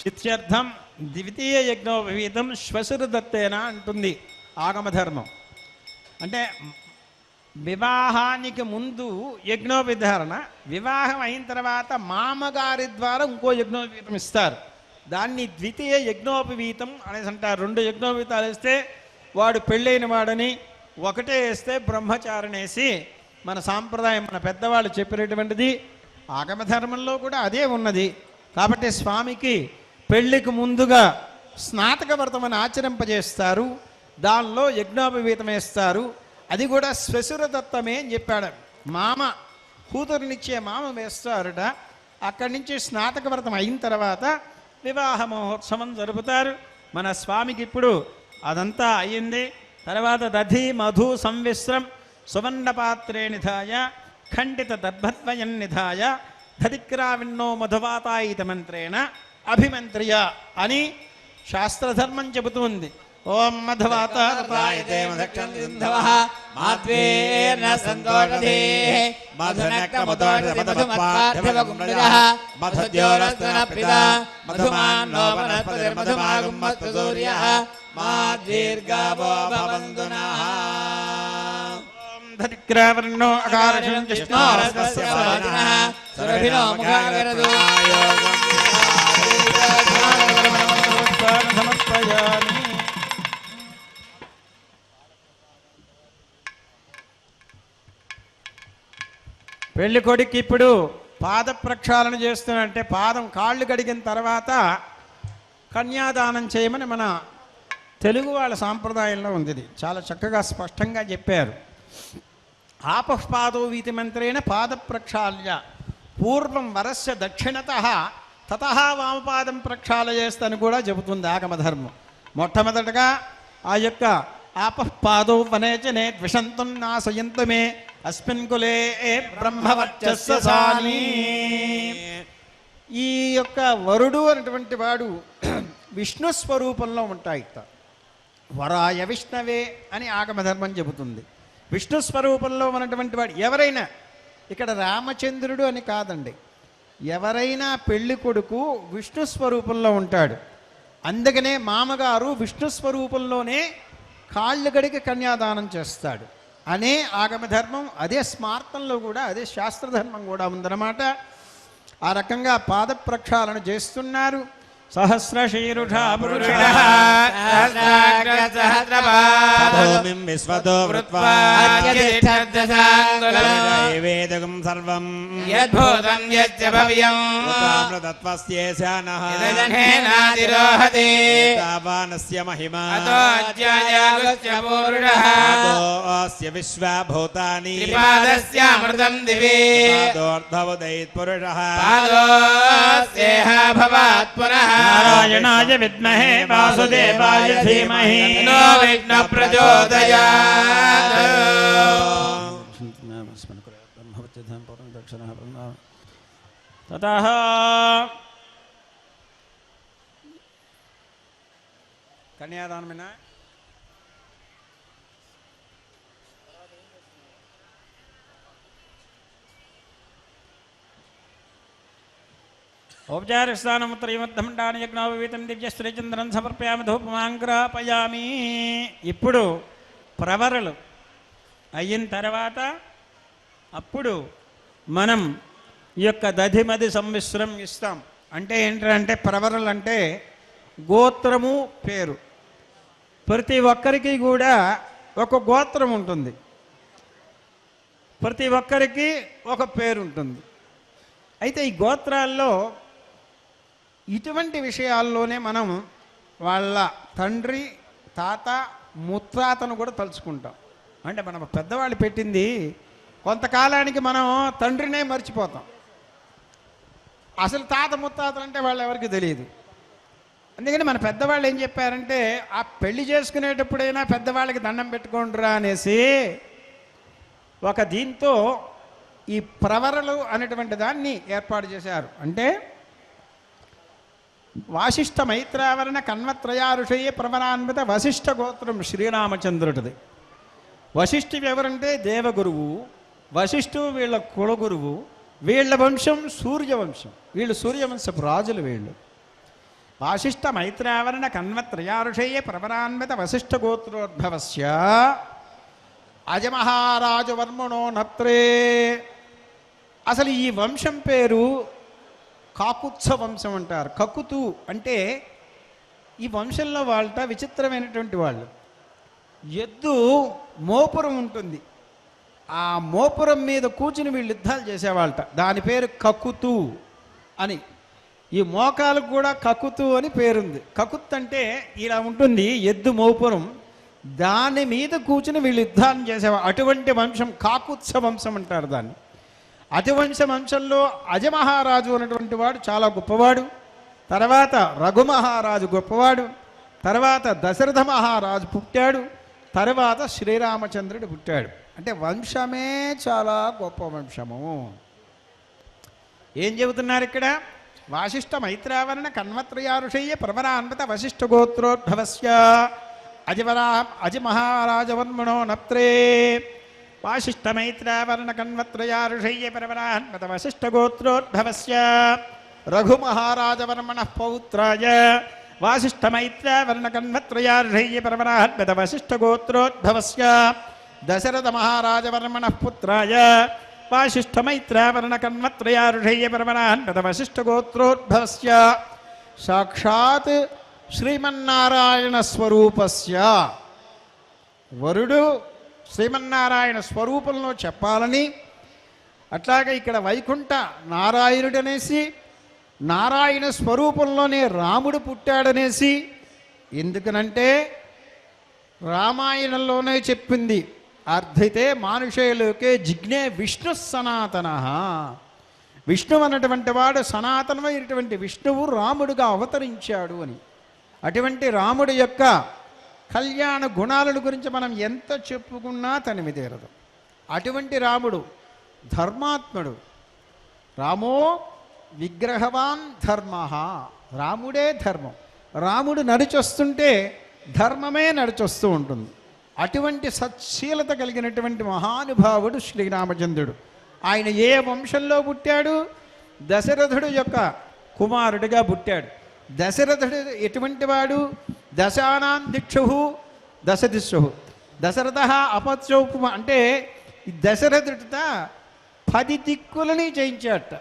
శిత్యర్థం ద్వితీయ యజ్ఞోపవీతం శ్వశురదత్తేన అంటుంది ఆగమధర్మం. అంటే వివాహానికి ముందు యజ్ఞోపవిధారణ, వివాహం అయిన తర్వాత మామగారి ద్వారా ఇంకో యజ్ఞోపవీతం ఇస్తారు. దాన్ని ద్వితీయ యజ్ఞోపవీతం అనేసి అంటారు. 2 యజ్ఞోపవీతాలు వేస్తే వాడు పెళ్ళైన వాడని, ఒకటే వేస్తే బ్రహ్మచారినేసి మన సాంప్రదాయం, మన పెద్దవాళ్ళు చెప్పినటువంటిది. ఆగమధర్మంలో కూడా అదే ఉన్నది. కాబట్టి స్వామికి పెళ్లికి ముందుగా స్నాతక వ్రతం అని ఆచరింపజేస్తారు. దానిలో యజ్ఞోపవీతం వేస్తారు. అది కూడా శ్వశురదత్తమే అని చెప్పాడు. మామ కూతురునిచ్చే మామ వేస్తారుట. అక్కడి నుంచి స్నాతక వ్రతం అయిన తర్వాత వివాహ మహోత్సవం జరుపుతారు. మన స్వామికి ఇప్పుడు అదంతా అయ్యింది. తర్వాత దధి మధు సంవిశ్రం సువర్ణపాత్రే నిధాయ ఖండిత దర్భద్వయం నిధాయ ధరిక్రావిన్నో మధువాతాయిత మంత్రేణ అభిమంత్రియ అని శాస్త్రధర్మం చెబుతుంది. ఓం మధువాతాయతే మధుక్షంధవః మాత్వేన సంతోషధేః మధునక్రమదోషమధుమత్పార్థివగుండజః మధుద్యోరస్తన పితా మధుమాన్నో వనస్పతిర్మధుమాగుమ్మస్తు సూర్యః మాద్వీర్గావో భవంతు నః. ధరిక్రావర్ణో అకారషం జిష్ణోరస్తస్య వాజినః సురభినో ముఖాగరదో సమర్పయామి. పెళ్లి కొడుకు ఇప్పుడు పాద ప్రక్షాళన చేస్తున్నంటే పాదం కాళ్ళు కడిగిన తర్వాత కన్యాదానం చేయమని మన తెలుగు వాళ్ళ సాంప్రదాయంలో ఉంది. ఇది చాలా చక్కగా స్పష్టంగా చెప్పారు. ఆపఃపాదో వీతి మంత్రేణ పాద ప్రక్షాళ్య పూర్వం వరస్య దక్షిణతః తతః వామపాదం ప్రక్షాళయేస్తని కూడా చెబుతుంది ఆగమధర్మం. మొట్టమొదటగా ఆ యొక్క ఆపఃపాదో వనేచనే ద్విషంతం నాశయంతు మే అస్మిన్ కులే బ్రహ్మవర్చస్సాని. ఈ యొక్క వరుడు అనేటువంటి వాడు విష్ణు స్వరూపంలో ఉంటాయిట. వరాయ విష్ణవే అని ఆగమధర్మం చెబుతుంది. విష్ణు స్వరూపంలో ఉన్నటువంటి వాడు ఎవరైనా, ఇక్కడ రామచంద్రుడు అని కాదండి, ఎవరైనా పెళ్లి కొడుకు విష్ణు స్వరూపంలో ఉంటాడు. అందుకనే మామగారు విష్ణు స్వరూపంలోనే కాళ్ళు గడికి కన్యాదానం చేస్తాడు అనే ఆగమధర్మం. అదే స్మార్తంలో కూడా అదే శాస్త్రధర్మం కూడా ఉందన్నమాట. ఆ రకంగా పాద ప్రక్షాళన చేస్తున్నారు. సహస్రశీరుషా పురుషః భూమిం విశ్వతో వృత్వా వేదగం సర్వం యద్భూతం యచ్చ భవ్యం తత్వస్యేశానః యదన్హేనాదిరోహతి తావానస్య మహిమా అతోజ్యాయాగస్య పూరుషః అతోస్య విశ్వభూతాని త్రిపాదస్యామృతం దివి పాదోర్ధవదైత్ పురుషః పాదోస్యేహ భవాత్ పునః నారాయణాయ విద్మహే వాసుదేవాయ ధీమహి తన్నో విష్ణుః ప్రచోదయాత్. తతః కన్యాదానమేనా? ఔపచారిస్తానముత్రయమర్థమండాని యజ్ఞోపవీతం దివ్యశ్రీచంద్రం సమర్పయామి ధూపమాంగ్రాపయామి. ఇప్పుడు ప్రవరలు అయిన తర్వాత అప్పుడు మనం ఈ యొక్క దధిమది సంమిశ్రం ఇస్తాం. అంటే ఏంటంటే ప్రవరలు అంటే గోత్రము పేరు. ప్రతి ఒక్కరికి కూడా ఒక గోత్రం ఉంటుంది, ప్రతి ఒక్కరికి ఒక పేరు ఉంటుంది. అయితే ఈ గోత్రాల్లో ఇటువంటి విషయాల్లోనే మనం వాళ్ళ తండ్రి తాత ముత్తాతను కూడా తలుచుకుంటాం. అంటే మనం పెద్దవాళ్ళు పెట్టింది కొంతకాలానికి మనం తండ్రినే మర్చిపోతాం. అసలు తాత ముత్తాతలు అంటే వాళ్ళు ఎవరికి తెలియదు. అందుకని మన పెద్దవాళ్ళు ఏం చెప్పారంటే ఆ పెళ్లి చేసుకునేటప్పుడైనా పెద్దవాళ్ళకి దండం పెట్టుకోండిరా అనేసి ఒక దీంతో ఈ ప్రవరలు అనేటువంటి దాన్ని ఏర్పాటు చేశారు. అంటే వాసిష్ఠ మైత్రావరణ కన్వత్రయారుషయ్య ప్రవరాన్విత వశిష్ఠ గోత్రం శ్రీరామచంద్రుడిది. వశిష్ఠుడు ఎవరంటే దేవగురువు, వశిష్ఠువు వీళ్ళ కులగురువు, వీళ్ళ వంశం సూర్యవంశం, వీళ్ళు సూర్యవంశపు రాజులు వీళ్ళు. వాసిష్ఠ మైత్రావరణ కన్వత్రయారుషయ్య ప్రవరాన్విత వశిష్ఠ గోత్రోద్భవస్య అజమహారాజు వర్మణో నత్రే. అసలు ఈ వంశం పేరు కాకుత్స వంశం అంటారు. కకుతు అంటే ఈ వంశంలో వాళ్ళ విచిత్రమైనటువంటి వాళ్ళు. ఎద్దు మోపురం ఉంటుంది, ఆ మోపురం మీద కూర్చుని వీళ్ళు యుద్ధాలు చేసేవాళ్ళట. దాని పేరు కకుతు అని. ఈ మోకాలకు కూడా కకుతు అని పేరుంది. కకుత్ అంటే ఇలా ఉంటుంది ఎద్దు మోపురం, దాని మీద కూర్చుని వీళ్ళు యుద్ధాన్ని చేసేవాళ్ళు. అటువంటి వంశం కాకుత్స వంశం అంటారు దాన్ని. అతివంశ వంశంలో అజమహారాజు అనేటువంటి వాడు చాలా గొప్పవాడు, తర్వాత రఘుమహారాజు గొప్పవాడు, తర్వాత దశరథ మహారాజు పుట్టాడు, తర్వాత శ్రీరామచంద్రుడు పుట్టాడు. అంటే వంశమే చాలా గొప్ప వంశము. ఏం చెబుతున్నారు ఇక్కడ? వాసిష్ఠ మైత్రావరణ కన్వత్రయారుషయ్య ప్రవరాన్విత వశిష్ఠ గోత్రోద్భవస్య అజిమహారాజవర్మణో నత్రే. వాసిష్ఠ మైత్రావరణ కన్వత్రయారుషయ్య ప్రవరాన్విత వశిష్ఠ గోత్రోద్భవస్య రఘుమహారాజవర్మణ పౌత్రాయ వాసిష్ఠ మైత్రావరణ కన్వత్రయారుషయ్య ప్రవరాన్విత వశిష్ఠ గోత్రోద్భవస్య దశరథ మహారాజవర్మణ పుత్రాయ వాసిష్ఠ మైత్రావరణ కన్వత్రయారుషయ్య ప్రవరాన్విత వశిష్ఠ గోత్రోద్భవస్య సాక్షాత్ శ్రీమన్నారాయణ స్వరూపస్య. వరుడు శ్రీమన్నారాయణ స్వరూపంలో చెప్పాలని, అట్లాగే ఇక్కడ వైకుంఠ నారాయణుడనేసి, నారాయణ స్వరూపంలోనే రాముడు పుట్టాడనేసి. ఎందుకనంటే రామాయణంలోనే చెప్పింది, అర్థితే మానుషేలోకే జిజ్ఞే విష్ణు సనాతన. విష్ణువు అన్నటువంటి వాడు సనాతనమైనటువంటి విష్ణువు రాముడుగా అవతరించాడు అని. అటువంటి రాముడి యొక్క కళ్యాణ గుణాలను గురించి మనం ఎంత చెప్పుకున్నా తనివి తీరదు. అటువంటి రాముడు ధర్మాత్ముడు. రామో విగ్రహవాన్ ధర్మ. రాముడే ధర్మం. రాముడు నడిచొస్తుంటే ధర్మమే నడిచొస్తూ ఉంటుంది. అటువంటి సత్శీలత కలిగినటువంటి మహానుభావుడు శ్రీరామచంద్రుడు. ఆయన ఏ వంశంలో పుట్టాడు? దశరథుడు యొక్క కుమారుడిగా పుట్టాడు. దశరథుడు ఎటువంటి వాడు? దశానాం దిక్షు దశదిశు దశరథ అపత్యోపమ. అంటే ఈ దశరథుడిత 10 దిక్కులని జయించాడట.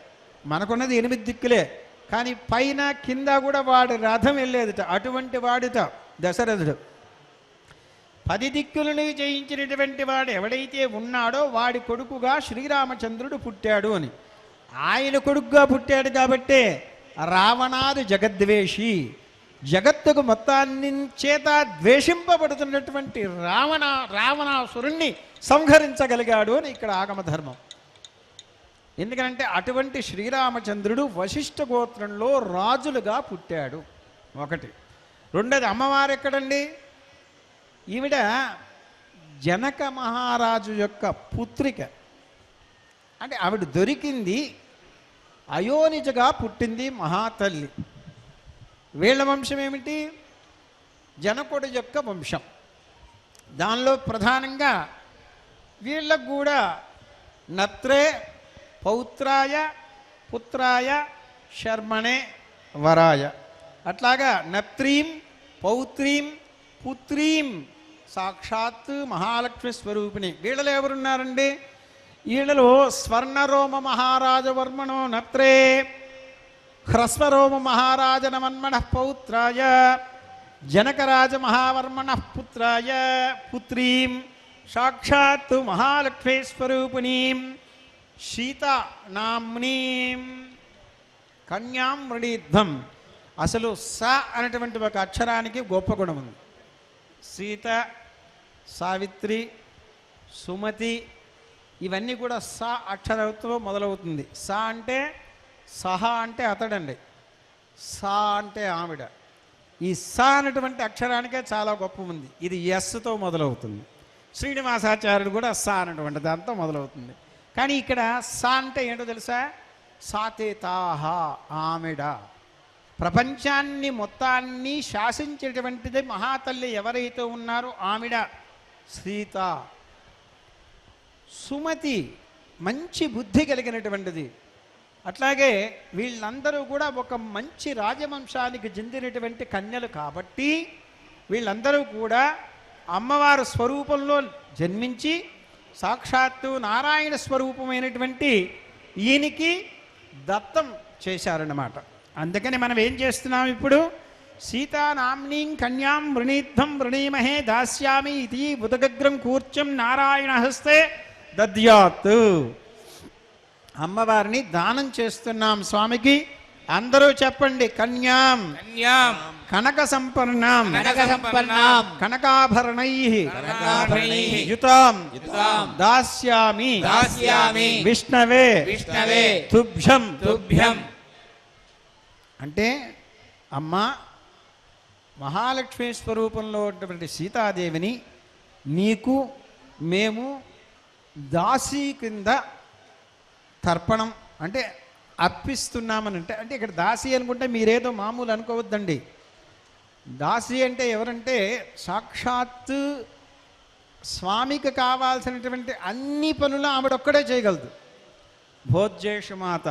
మనకున్నది 8 దిక్కులే, కానీ పైన కింద కూడా వాడి రథం వెళ్ళేదిట. అటువంటి వాడిట దశరథుడు. 10 దిక్కులను జయించినటువంటి వాడు ఎవడైతే ఉన్నాడో వాడి కొడుకుగా శ్రీరామచంద్రుడు పుట్టాడు అని. ఆయన కొడుకుగా పుట్టాడు కాబట్టే రావణాది జగద్వేషి, జగత్తుకు మొత్తాన్ని చేత ద్వేషింపబడుతున్నటువంటి రావణాసురుణ్ణి సంహరించగలిగాడు అని ఇక్కడ ఆగమ ధర్మం. ఎందుకంటే అటువంటి శ్రీరామచంద్రుడు వశిష్ఠ గోత్రంలో రాజులుగా పుట్టాడు. ఒకటి. రెండోది, అమ్మవారు ఎక్కడండి? ఈవిడ జనక మహారాజు యొక్క పుత్రిక. అంటే ఆవిడ దొరికింది అయోనిజగా పుట్టింది మహాతల్లి. వీళ్ళ వంశం ఏమిటి? జనకుడి యొక్క వంశం. దానిలో ప్రధానంగా వీళ్ళకు కూడా నత్రే పౌత్రాయ పుత్రాయ శర్మణే వరాయ, అట్లాగా నత్రీం పౌత్రీం పుత్రీం సాక్షాత్ మహాలక్ష్మి స్వరూపిణి. వీళ్ళలో ఎవరున్నారండి? వీళ్ళలో స్వర్ణరోమ మహారాజవర్మణో నత్రే, హ్రస్వరోమ మహారాజనమన్మణ పౌత్రాయ, జనకరాజ మహావర్మణ పుత్రాయ పుత్రీం సాక్షాత్ మహాలక్ష్మీ స్వరూపిణీం సీతా నామ్నీం కన్యాం మృణీధ్వం. అసలు స అనేటువంటి ఒక అక్షరానికి గొప్ప గుణం ఉంది. సీత, సావిత్రి, సుమతి ఇవన్నీ కూడా స అక్షరంతో మొదలవుతుంది. స అంటే సహ అంటే అతడండి, సా అంటే ఆవిడ. ఈ స అనేటువంటి అక్షరానికే చాలా గొప్ప ఉంది. ఇది ఎస్తో మొదలవుతుంది. శ్రీనివాసాచార్యుడు కూడా స అనేటువంటి దాంతో మొదలవుతుంది. కానీ ఇక్కడ స అంటే ఏంటో తెలుసా? సాతేతాహ, ఆమెడ. ప్రపంచాన్ని మొత్తాన్ని శాసించేటువంటిది మహాతల్లి ఎవరైతే ఉన్నారో ఆవిడ సీత. సుమతి మంచి బుద్ధి కలిగినటువంటిది. అట్లాగే వీళ్ళందరూ కూడా ఒక మంచి రాజవంశానికి చెందినటువంటి కన్యలు కాబట్టి వీళ్ళందరూ కూడా అమ్మవారి స్వరూపంలో జన్మించి సాక్షాత్తు నారాయణ స్వరూపమైనటువంటి ఈయనకి దత్తం చేశారన్నమాట. అందుకని మనం ఏం చేస్తున్నాం ఇప్పుడు? సీతానామ్నీం కన్యాం వృణీధ్వం వృణీమహే దాస్యామి ఇది ఉదగగ్రం కూర్చం నారాయణ హస్తే దద్యాత్. అమ్మవారిని దానం చేస్తున్నాం స్వామికి. అందరూ చెప్పండి, కన్యాం కనక సంపన్నాం కనకాభరణైః యుతాం దాస్యామి విష్ణవే తుభ్యం. అంటే అమ్మ మహాలక్ష్మి స్వరూపంలో ఉన్నటువంటి సీతాదేవిని నీకు మేము దాసీ కింద తర్పణం అంటే అర్పిస్తున్నామని. అంటే ఇక్కడ దాసి అనుకుంటే మీరేదో మామూలు అనుకోవద్దండి. దాసి అంటే ఎవరంటే సాక్షాత్తు స్వామికి కావాల్సినటువంటి అన్ని పనులు ఆవిడొక్కడే చేయగలదు. భోజ్యేషుమాత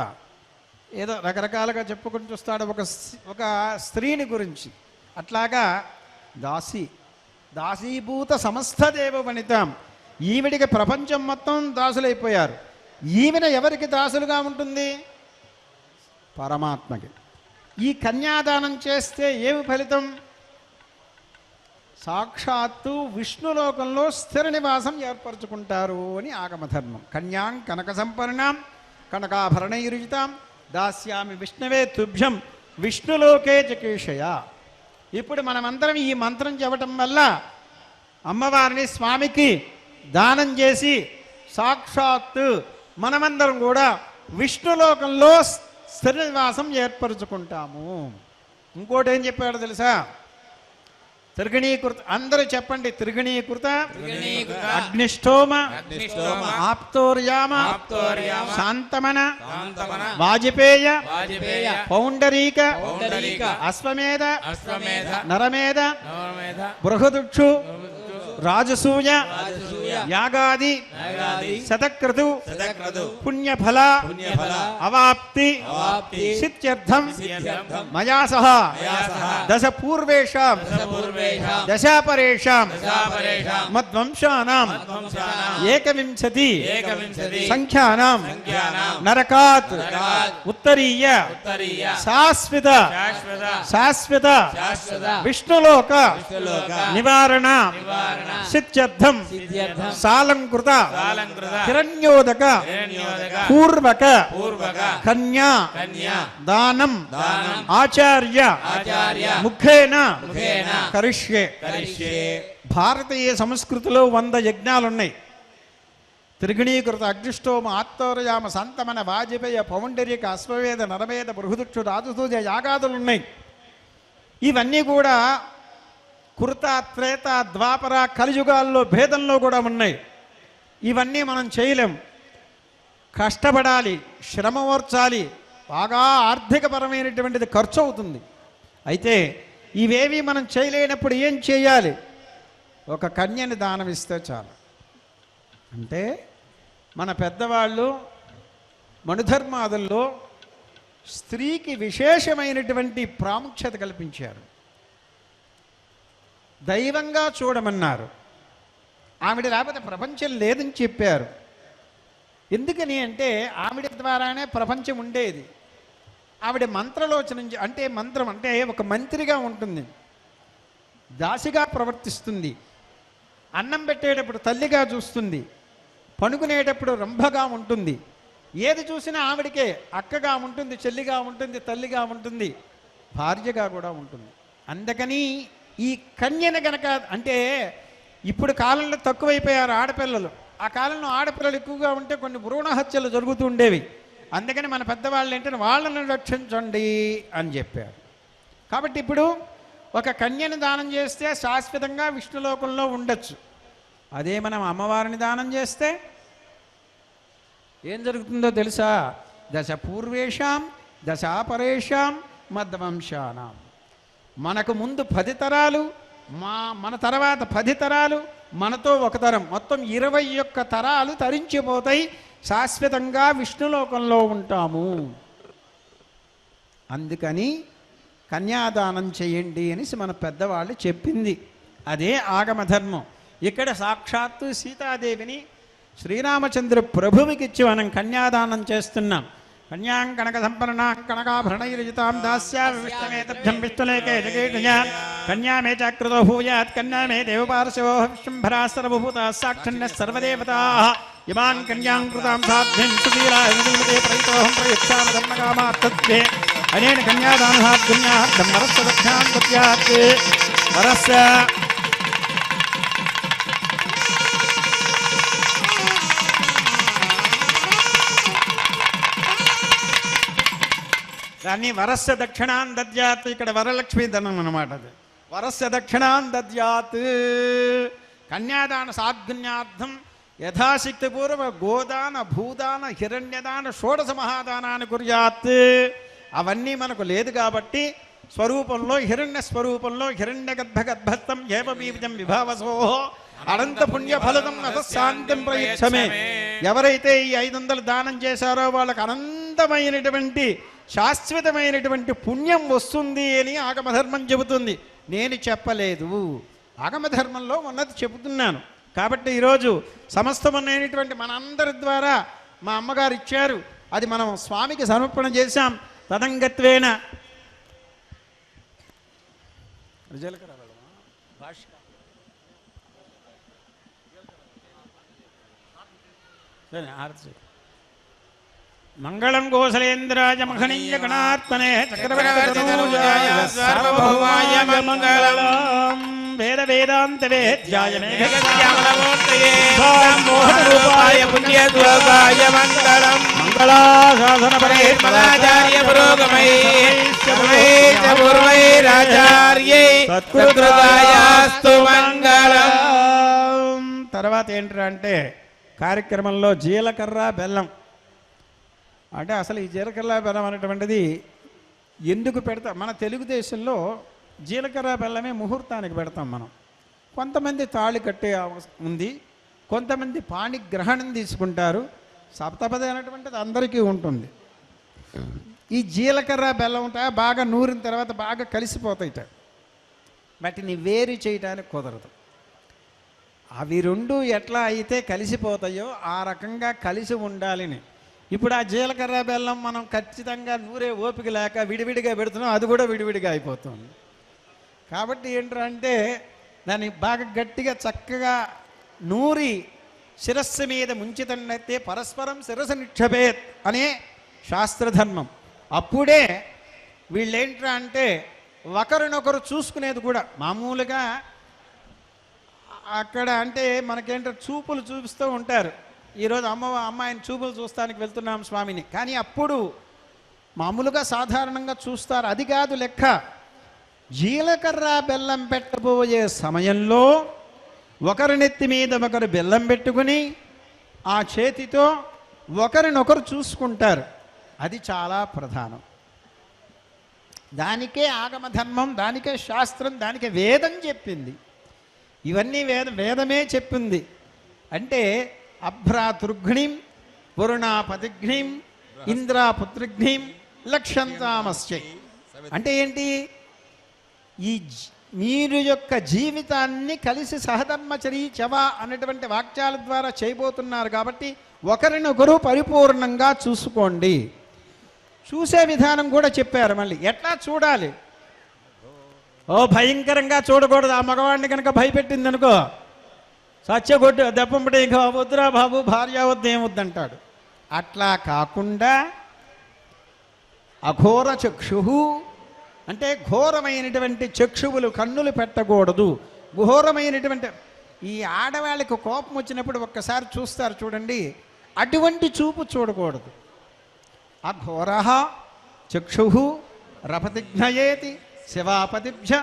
ఏదో రకరకాలుగా చెప్పుకుంటూ వస్తాడు ఒక స్త్రీని గురించి. అట్లాగా దాసీభూత సమస్త దేవ వనితాం. ఈవిడికి ప్రపంచం మొత్తం దాసులైపోయారు. ఈమెన ఎవరికి దాసులుగా ఉంటుంది? పరమాత్మకి. ఈ కన్యాదానం చేస్తే ఏమి ఫలితం? సాక్షాత్తు విష్ణులోకంలో స్థిర నివాసం ఏర్పరచుకుంటారు అని ఆగమధర్మం. కన్యాం కనక సంపన్నాం కనకాభరణైరుజితాం దాస్యామి విష్ణవే తుభ్యం విష్ణులోకే చకేషయ. ఇప్పుడు మనమందరం ఈ మంత్రం చెప్పటం వల్ల అమ్మవారిని స్వామికి దానం చేసి సాక్షాత్తు మనమందరం కూడా విష్ణులోకంలో స్థిర నివాసం ఏర్పరచుకుంటాము. ఇంకోటి ఏం చెప్పాడో తెలుసా? త్రిగణీకృత. అందరూ చెప్పండి, త్రిగణీకృత అగ్నిష్టోమ ఆప్తోర్యామ శాంతమన వాజపేయ పౌండరీక అశ్వమేధ నరమేధ బృహదుక్షు రాజసూయ యాగాది శతక్రతు పుణ్యఫల అవాప్తి సిత్యర్థం మయా సహ దశ పూర్వేషాం దశాపరేషాం మద్వంశానాం ఏకవింశతి సంఖ్యానాం నరకాత్ ఉత్తరీయ శాశ్వత విష్ణులోక నివారణ సిత్యర్థం సాలంకృత హిరణ్యోదక పూర్వక కన్యా దానం ఆచార్య ముఖేన కరిష్యే. భారతీయ సంస్కృతిలో 100 యజ్ఞాలున్నాయి. త్రిగుణీకృత అగ్నిష్టోమ ఆత్తోరయామ సంతమన వాజపేయ పౌండరీక అశ్వవేద నరవేద బృహదుక్షు రాజసూజ యాగాదులున్నాయి. ఇవన్నీ కూడా కృత త్రేత ద్వాపర కలియుగాల్లో భేదంలో కూడా ఉన్నాయి. ఇవన్నీ మనం చేయలేం. కష్టపడాలి, శ్రమ ఓర్చాలి, బాగా ఆర్థికపరమైనటువంటిది ఖర్చు అవుతుంది. అయితే ఇవేవి మనం చేయలేనప్పుడు ఏం చేయాలి? ఒక కన్యని దానం ఇస్తే చాలు. అంటే మన పెద్దవాళ్ళు మనుధర్మాదుల్లో స్త్రీకి విశేషమైనటువంటి ప్రాముఖ్యత కల్పించారు. దైవంగా చూడమన్నారు. ఆవిడ లేకపోతే ప్రపంచం లేదని చెప్పారు. ఎందుకని అంటే ఆవిడ ద్వారానే ప్రపంచం ఉండేది. ఆవిడ మంత్రలోచన అంటే మంత్రం అంటే ఒక మంత్రిగా ఉంటుంది, దాసిగా ప్రవర్తిస్తుంది, అన్నం పెట్టేటప్పుడు తల్లిగా చూస్తుంది, పనుకునేటప్పుడు రంభగా ఉంటుంది, ఏది చూసినా ఆవిడకే అక్కగా ఉంటుంది, చెల్లిగా ఉంటుంది, తల్లిగా ఉంటుంది, భార్యగా కూడా ఉంటుంది. అందుకని ఈ కన్యను గనక అంటే ఇప్పుడు కాలంలో తక్కువైపోయారు ఆడపిల్లలు. ఆ కాలంలో ఆడపిల్లలు ఎక్కువగా ఉంటే కొన్ని భ్రూణ హత్యలు జరుగుతూ ఉండేవి. అందుకని మన పెద్దవాళ్ళు ఏంటంటే వాళ్ళని రక్షించండి అని చెప్పారు. కాబట్టి ఇప్పుడు ఒక కన్యను దానం చేస్తే శాశ్వతంగా విష్ణులోకంలో ఉండొచ్చు. అదే మనం అమ్మవారిని దానం చేస్తే ఏం జరుగుతుందో తెలుసా? దశ పూర్వేషాం దశాపరేషాం మధ్వంశానాం. మనకు ముందు 10 తరాలు, మన తర్వాత 10 తరాలు, మనతో ఒక తరం, మొత్తం 21 తరాలు తరించిపోతాయి. శాశ్వతంగా విష్ణులోకంలో ఉంటాము. అందుకని కన్యాదానం చేయండి అనేసి మన పెద్దవాళ్ళు చెప్పింది. అదే ఆగమధర్మం. ఇక్కడ సాక్షాత్తు సీతాదేవిని శ్రీరామచంద్ర ప్రభువుకి ఇచ్చి మనం కన్యాదానం చేస్తున్నాం. కన్యాం కనక సంపన్నాం కనకాభరణైర్యుతాం దాస్యామి విష్ణుమేతభ్యం విష్ణులేకే జగేటజ కన్యామే చాకృతో భూయాత్ కన్యామే దేవపార్శవో విష్ణుంభరా సర్వభూతాః సాక్షిణ్యः సర్వదేవతాః ఇమాన్ కన్యాం కృతాం సాధ్యం సుధీరాయుధీమతే ప్రయుక్తోహం ప్రయుక్తామ ధర్మకామాత్తత్వే అనేన కన్యాదాన సాధ్యార్థం వరస్య దక్షిణాం దద్యాత్ వరస్య దాన్ని వరస్య దక్షిణాన్ దద్యాత్. ఇక్కడ వరలక్ష్మీ ధనం అన్నమాట. అది వరస్య దక్షిణాన్ దద్యాత్. కన్యాదాన సాధ్యార్థం యథాశక్తిపూర్వ గోదాన భూదాన హిరణ్యదాన షోడశ మహాదానాన్ని కుర్యాత్. అవన్నీ మనకు లేదు కాబట్టి స్వరూపంలో హిరణ్య స్వరూపంలో హిరణ్య గర్భగర్భస్థం ఏవ బీజం విభావసో అనంత పుణ్య ఫలదం నశాంతం ప్రయచ్చమే. ఎవరైతే ఈ 500 దానం చేశారో వాళ్ళకి అనంతమైనటువంటి శాశ్వతమైనటువంటి పుణ్యం వస్తుంది అని ఆగమధర్మం చెబుతుంది. నేను చెప్పలేదు, ఆగమధర్మంలో ఉన్నది చెబుతున్నాను. కాబట్టి ఈరోజు సమస్తమైనటువంటి మనందరి ద్వారా మా అమ్మగారు ఇచ్చారు, అది మనం స్వామికి సమర్పణ చేశాం. తదంగత్వేన మంగళం కోసలేంద్రాయ మహనీయ గణాత్మనే చక్రవర్తితనూజాయ సార్వభౌమాయ మంగళం. వేద వేదాంత వేద్యాయ మేఘశ్యామలమూర్తయే మోహనరూపాయ పుణ్యద్వాయ మంగళం. మంగళాశాసన పరేర్మదాచార్య పురోగమై పూర్వైరాచార్యై సత్కృతాయాస్తు మంగళం. తర్వాత ఏంటంటే కార్యక్రమంలో జీలకర్ర బెల్లం. అంటే అసలు ఈ జీలకర్ర బెల్లం అనేటువంటిది ఎందుకు పెడతాం? మన తెలుగుదేశంలో జీలకర్ర బెల్లమే ముహూర్తానికి పెడతాం మనం. కొంతమంది తాళి కట్టే ఉంది, కొంతమంది పాణిగ్రహణం తీసుకుంటారు. సప్తపది అనేటువంటిది అందరికీ ఉంటుంది. ఈ జీలకర్ర బెల్లం ఉంటాయి, బాగా నూరిన తర్వాత బాగా కలిసిపోతాయిట. వాటిని వేరు చేయడానికి కుదరదు. అవి రెండు ఎట్లా అయితే కలిసిపోతాయో ఆ రకంగా కలిసి ఉండాలని. ఇప్పుడు ఆ జీలకర్ర బెల్లం మనం ఖచ్చితంగా నూరే ఓపిక లేక విడివిడిగా పెడుతున్నాం, అది కూడా విడివిడిగా అయిపోతుంది. కాబట్టి ఏంటంటే దాన్ని బాగా గట్టిగా చక్కగా నూరి శిరస్సు మీద ముంచితన్నైతే పరస్పరం శిరస్సు నిక్షేపేత్ అనే శాస్త్రధర్మం. అప్పుడే వీళ్ళేంట్రా అంటే ఒకరినొకరు చూసుకునేది కూడా. మామూలుగా అక్కడ అంటే మనకేంటో చూపులు చూపిస్తూ ఉంటారు. ఈరోజు అమ్మాయిని చూపులు చూస్తానికి వెళ్తున్నాం స్వామిని, కానీ అప్పుడు మామూలుగా సాధారణంగా చూస్తారు. అది కాదు లెక్క. జీలకర్ర బెల్లం పెట్టబోయే సమయంలో ఒకరి నెత్తి మీద ఒకరు బెల్లం పెట్టుకుని ఆ చేతితో ఒకరినొకరు చూసుకుంటారు. అది చాలా ప్రధానం. దానికే ఆగమ ధర్మం, దానికే శాస్త్రం, దానికే వేదం చెప్పింది. ఇవన్నీ వేదమే చెప్పింది. అంటే అభ్రాతృఘ్నిం వరుణాపతిఘ్నిం ఇంద్రాపుత్రిఘ్నిం లక్ష్యంతామస్యై. అంటే ఏంటి? ఈ మీరు యొక్క జీవితాన్ని కలిసి సహధర్మచరీ చవ అన్నటువంటి వాక్యాల ద్వారా చేయబోతున్నారు కాబట్టి ఒకరినొకరు పరిపూర్ణంగా చూసుకోండి. చూసే విధానం కూడా చెప్పారు. మళ్ళీ ఎట్లా చూడాలి? భయంకరంగా చూడకూడదు. ఆ మగవాడిని కనుక భయపెట్టింది అనుకో, సత్యగొడ్డు దెప్పంపడే ఇక వద్దురా బాబు, భార్య వద్దు, ఏమొద్దంటాడు. అట్లా కాకుండా అఘోర చక్షు అంటే ఘోరమైనటువంటి చక్షువులు, కన్నులు పెట్టకూడదు. ఘోరమైనటువంటి ఈ ఆడవాళ్ళకి కోపం వచ్చినప్పుడు ఒక్కసారి చూస్తారు చూడండి, అటువంటి చూపు చూడకూడదు. అఘోర చక్షు రపతిఘ్నయేతి శివాపతిభ్య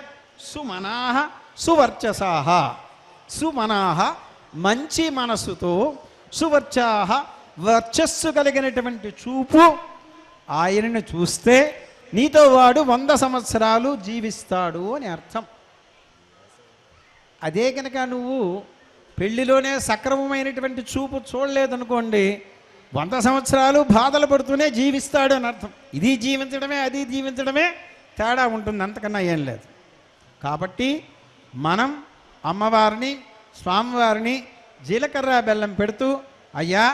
సుమనాహ సువర్చసాహ. సుమనాహ మంచి మనస్సుతో, సువర్చాహ వర్చస్సు కలిగినటువంటి చూపు. ఆయనను చూస్తే నీతో వాడు 100 సంవత్సరాలు జీవిస్తాడు అని అర్థం. అదే కనుక నువ్వు పెళ్లిలోనే సక్రమమైనటువంటి చూపు చూడలేదనుకోండి, 100 సంవత్సరాలు బాధలు పడుతూనే జీవిస్తాడు అని అర్థం. ఇది జీవించడమే, అది జీవించడమే తేడా ఉంటుంది, అంతకన్నా ఏం లేదు. కాబట్టి మనం అమ్మవారిని, స్వామివారిని జీలకర్ర బెల్లం పెడుతూ, అయ్యా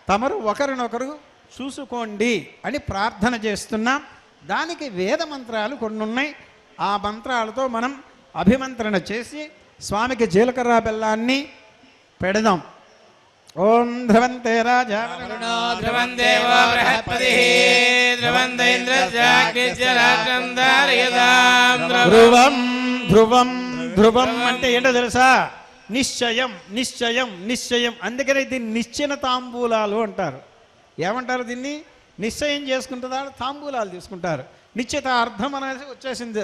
తమరు ఒకరినొకరు చూసుకోండి అని ప్రార్థన చేస్తున్నాం. దానికి వేద మంత్రాలు కొన్ని ఉన్నాయి. ఆ మంత్రాలతో మనం అభిమంత్రణ చేసి స్వామికి జీలకర్ర బెల్లాన్ని పెడదాం. ఓం ధ్రువంతే రాజా ధ్రువం దేవో బృహస్పతిః ధ్రువం ఇంద్రస్యాగ్నిశ్చరాజ్యం ధారయతాం. ధ్రువం ధ్రువం ధ్రువం అంటే ఏంటో తెలుసా? నిశ్చయం నిశ్చయం నిశ్చయం. అందుకనే దీన్ని నిశ్చన తాంబూలాలు అంటారు. ఏమంటారు దీన్ని? నిశ్చయం చేసుకుంటుందా, తాంబూలాలు తీసుకుంటారు. నిశ్చితార్థం అనేది వచ్చేసింది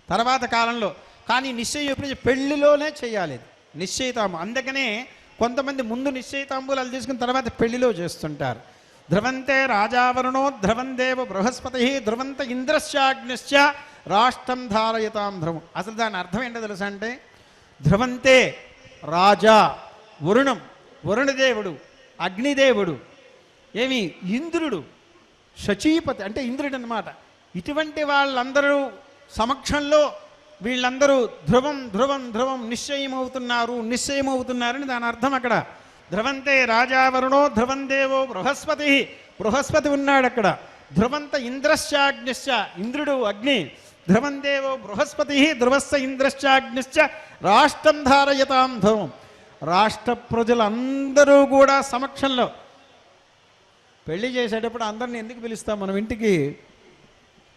తర్వాత కాలంలో. కానీ నిశ్చయం ఎప్పుడు? పెళ్లిలోనే చేయాలి నిశ్చయితాంబూ. అందుకనే కొంతమంది ముందు నిశ్చయితాంబూలాలు తీసుకుని తర్వాత పెళ్లిలో చేస్తుంటారు. ధ్రువంతే రాజావరుణో ధ్రువం దేవ బృహస్పతి ధ్రువంత ఇంద్రశ్చాగ్నిశ్చ రాష్ట్రం ధారయతాం ధ్రువం. అసలు దాని అర్థం ఏంటో తెలుసా అంటే, ధ్రువంతే రాజా వరుణం, వరుణదేవుడు, అగ్నిదేవుడు, ఏమి ఇంద్రుడు, శచీపతి అంటే ఇంద్రుడు అన్నమాట. ఇటువంటి వాళ్ళందరూ సమక్షంలో వీళ్ళందరూ ధ్రువం ధ్రువం ధ్రువం నిశ్చయమవుతున్నారని దాని అర్థం అక్కడ. ధ్రువంతే రాజావరుణో ధ్రువం దేవో బృహస్పతి, బృహస్పతి ఉన్నాడు అక్కడ. ధ్రువంత ఇంద్రశ్చాగ్నిశ్చ ఇంద్రుడు అగ్ని, ధ్రువం దేవో బృహస్పతి ధ్రువస్స ఇంద్రశ్చాగ్నిశ్చ రాష్ట్రం ధారయతాం ధ్రువం. రాష్ట్ర ప్రజలందరూ కూడా సమక్షంలో పెళ్లి చేసేటప్పుడు అందరిని ఎందుకు పిలుస్తాం మనం ఇంటికి?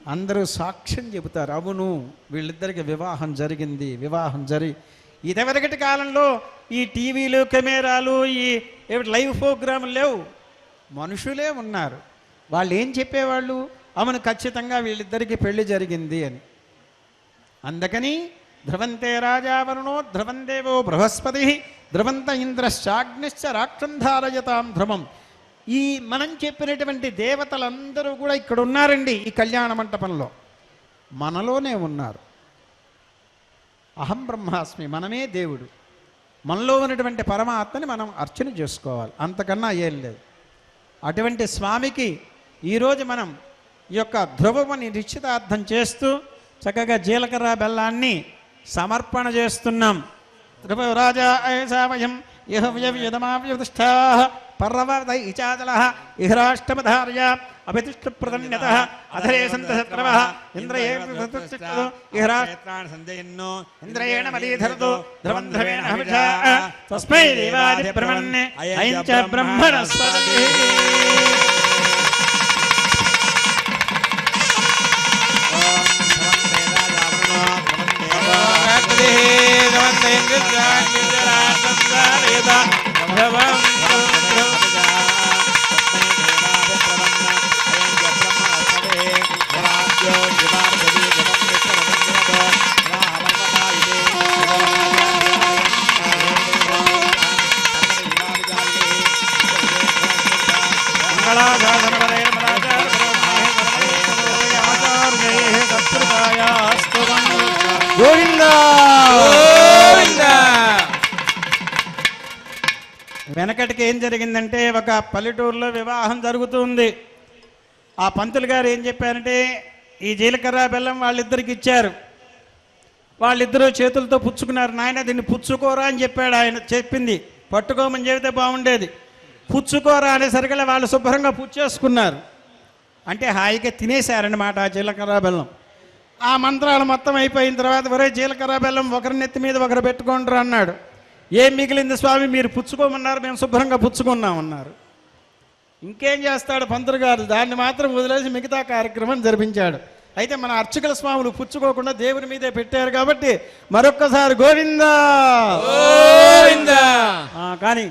అందరూ సాక్ష్యం చెబుతారు, అవును వీళ్ళిద్దరికి వివాహం జరిగింది, వివాహం ఇదివరకటి కాలంలో ఈ టీవీలు, కెమెరాలు, ఈ లైవ్ ప్రోగ్రాములు లేవు. మనుషులే ఉన్నారు. వాళ్ళు ఏం చెప్పేవాళ్ళు? అవును ఖచ్చితంగా వీళ్ళిద్దరికి పెళ్లి జరిగింది అని. అందుకని ధ్రువంతే రాజావరుణో ధ్రువం దేవో బృహస్పతి ధ్రువంత ఇంద్రశ్చాగ్నిశ్చ రాక్షం ధారయతాం ధ్రువం. ఈ మనం చెప్పినటువంటి దేవతలందరూ కూడా ఇక్కడ ఉన్నారండి. ఈ కళ్యాణ మంటపంలో మనలోనే ఉన్నారు. అహం బ్రహ్మాస్మి, మనమే దేవుడు. మనలో ఉన్నటువంటి పరమాత్మని మనం అర్చన చేసుకోవాలి, అంతకన్నా ఏం లేదు. అటువంటి స్వామికి ఈరోజు మనం ఈ యొక్క ధ్రువమని నిశ్చితార్థం చేస్తూ చక్కగా జీలకర్ర బెల్లాన్ని సమర్పణ చేస్తున్నాం. ధ్రువరాజా ఐసావయం ఇహ వ్యయమావ్యతిష్ఠా పర్వత ఇచాచలః ఇహరాష్టమధార్య అభితిష్ఠప్రదన్యత అధరే సంతశత్రవః ఇంద్రయేణ ఇహరాష్ట్రాన్ సంజయన్నో ఇంద్రయేణ మదీధరతో ధ్రువం ధ్రువేణ హవిషా తస్మై దేవాది బ్రహ్మణ్యే అయం చ బ్రహ్మణస్పతి. మంగళాశాసన వెనకటికి ఏం జరిగిందంటే ఒక పల్లెటూరులో వివాహం జరుగుతుంది. ఆ పంతులు గారు ఏం చెప్పారంటే ఈ జీలకర్ర బెల్లం వాళ్ళిద్దరికి ఇచ్చారు. వాళ్ళిద్దరూ చేతులతో పుచ్చుకున్నారు. నాయన దీన్ని పుచ్చుకోరా అని చెప్పాడు. ఆయన చెప్పింది పట్టుకోమని చెబితే బాగుండేది. పుచ్చుకోరా అనేసరికల్లా వాళ్ళు శుభ్రంగా పుచ్చేసుకున్నారు. అంటే హాయిగా తినేశారన్నమాట ఆ జీలకర్ర బెల్లం. ఆ మంత్రాలు మొత్తం అయిపోయిన తర్వాత ఒరే జీలకర్ర బెల్లం ఒకరి నెత్తి మీద ఒకరు పెట్టుకోండ్రు అన్నాడు. ఏం మిగిలింది స్వామి, మీరు పుచ్చుకోమన్నారు, మేము శుభ్రంగా పుచ్చుకున్నామన్నారు. ఇంకేం చేస్తాడు పంతులు గారు, దాన్ని మాత్రం వదిలేసి మిగతా కార్యక్రమం జరిపించాడు. అయితే మన అర్చకుల స్వాములు పుచ్చుకోకుండా దేవుని మీదే పెట్టారు కాబట్టి మరొక్కసారి గోవిందా గోవిందా. కానీ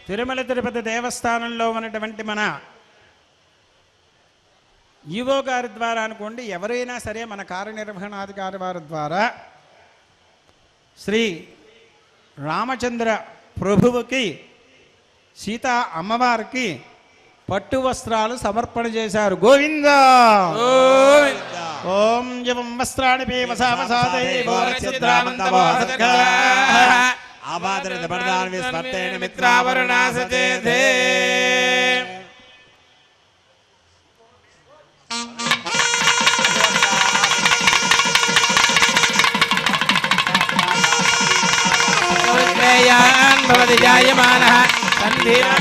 తిరుమల తిరుపతి దేవస్థానంలో ఉన్నటువంటి మన ఈవో గారి ద్వారా అనుకోండి, ఎవరైనా సరే మన కార్యనిర్వహణాధికారి వారి ద్వారా శ్రీ రామచంద్ర ప్రభువుకి సీతా అమ్మవారికి పట్టు వస్త్రాలు సమర్పణ చేశారు. గోవిందా ఓం జవం వస్త్రాణి భవతి జాయమానః సంధినా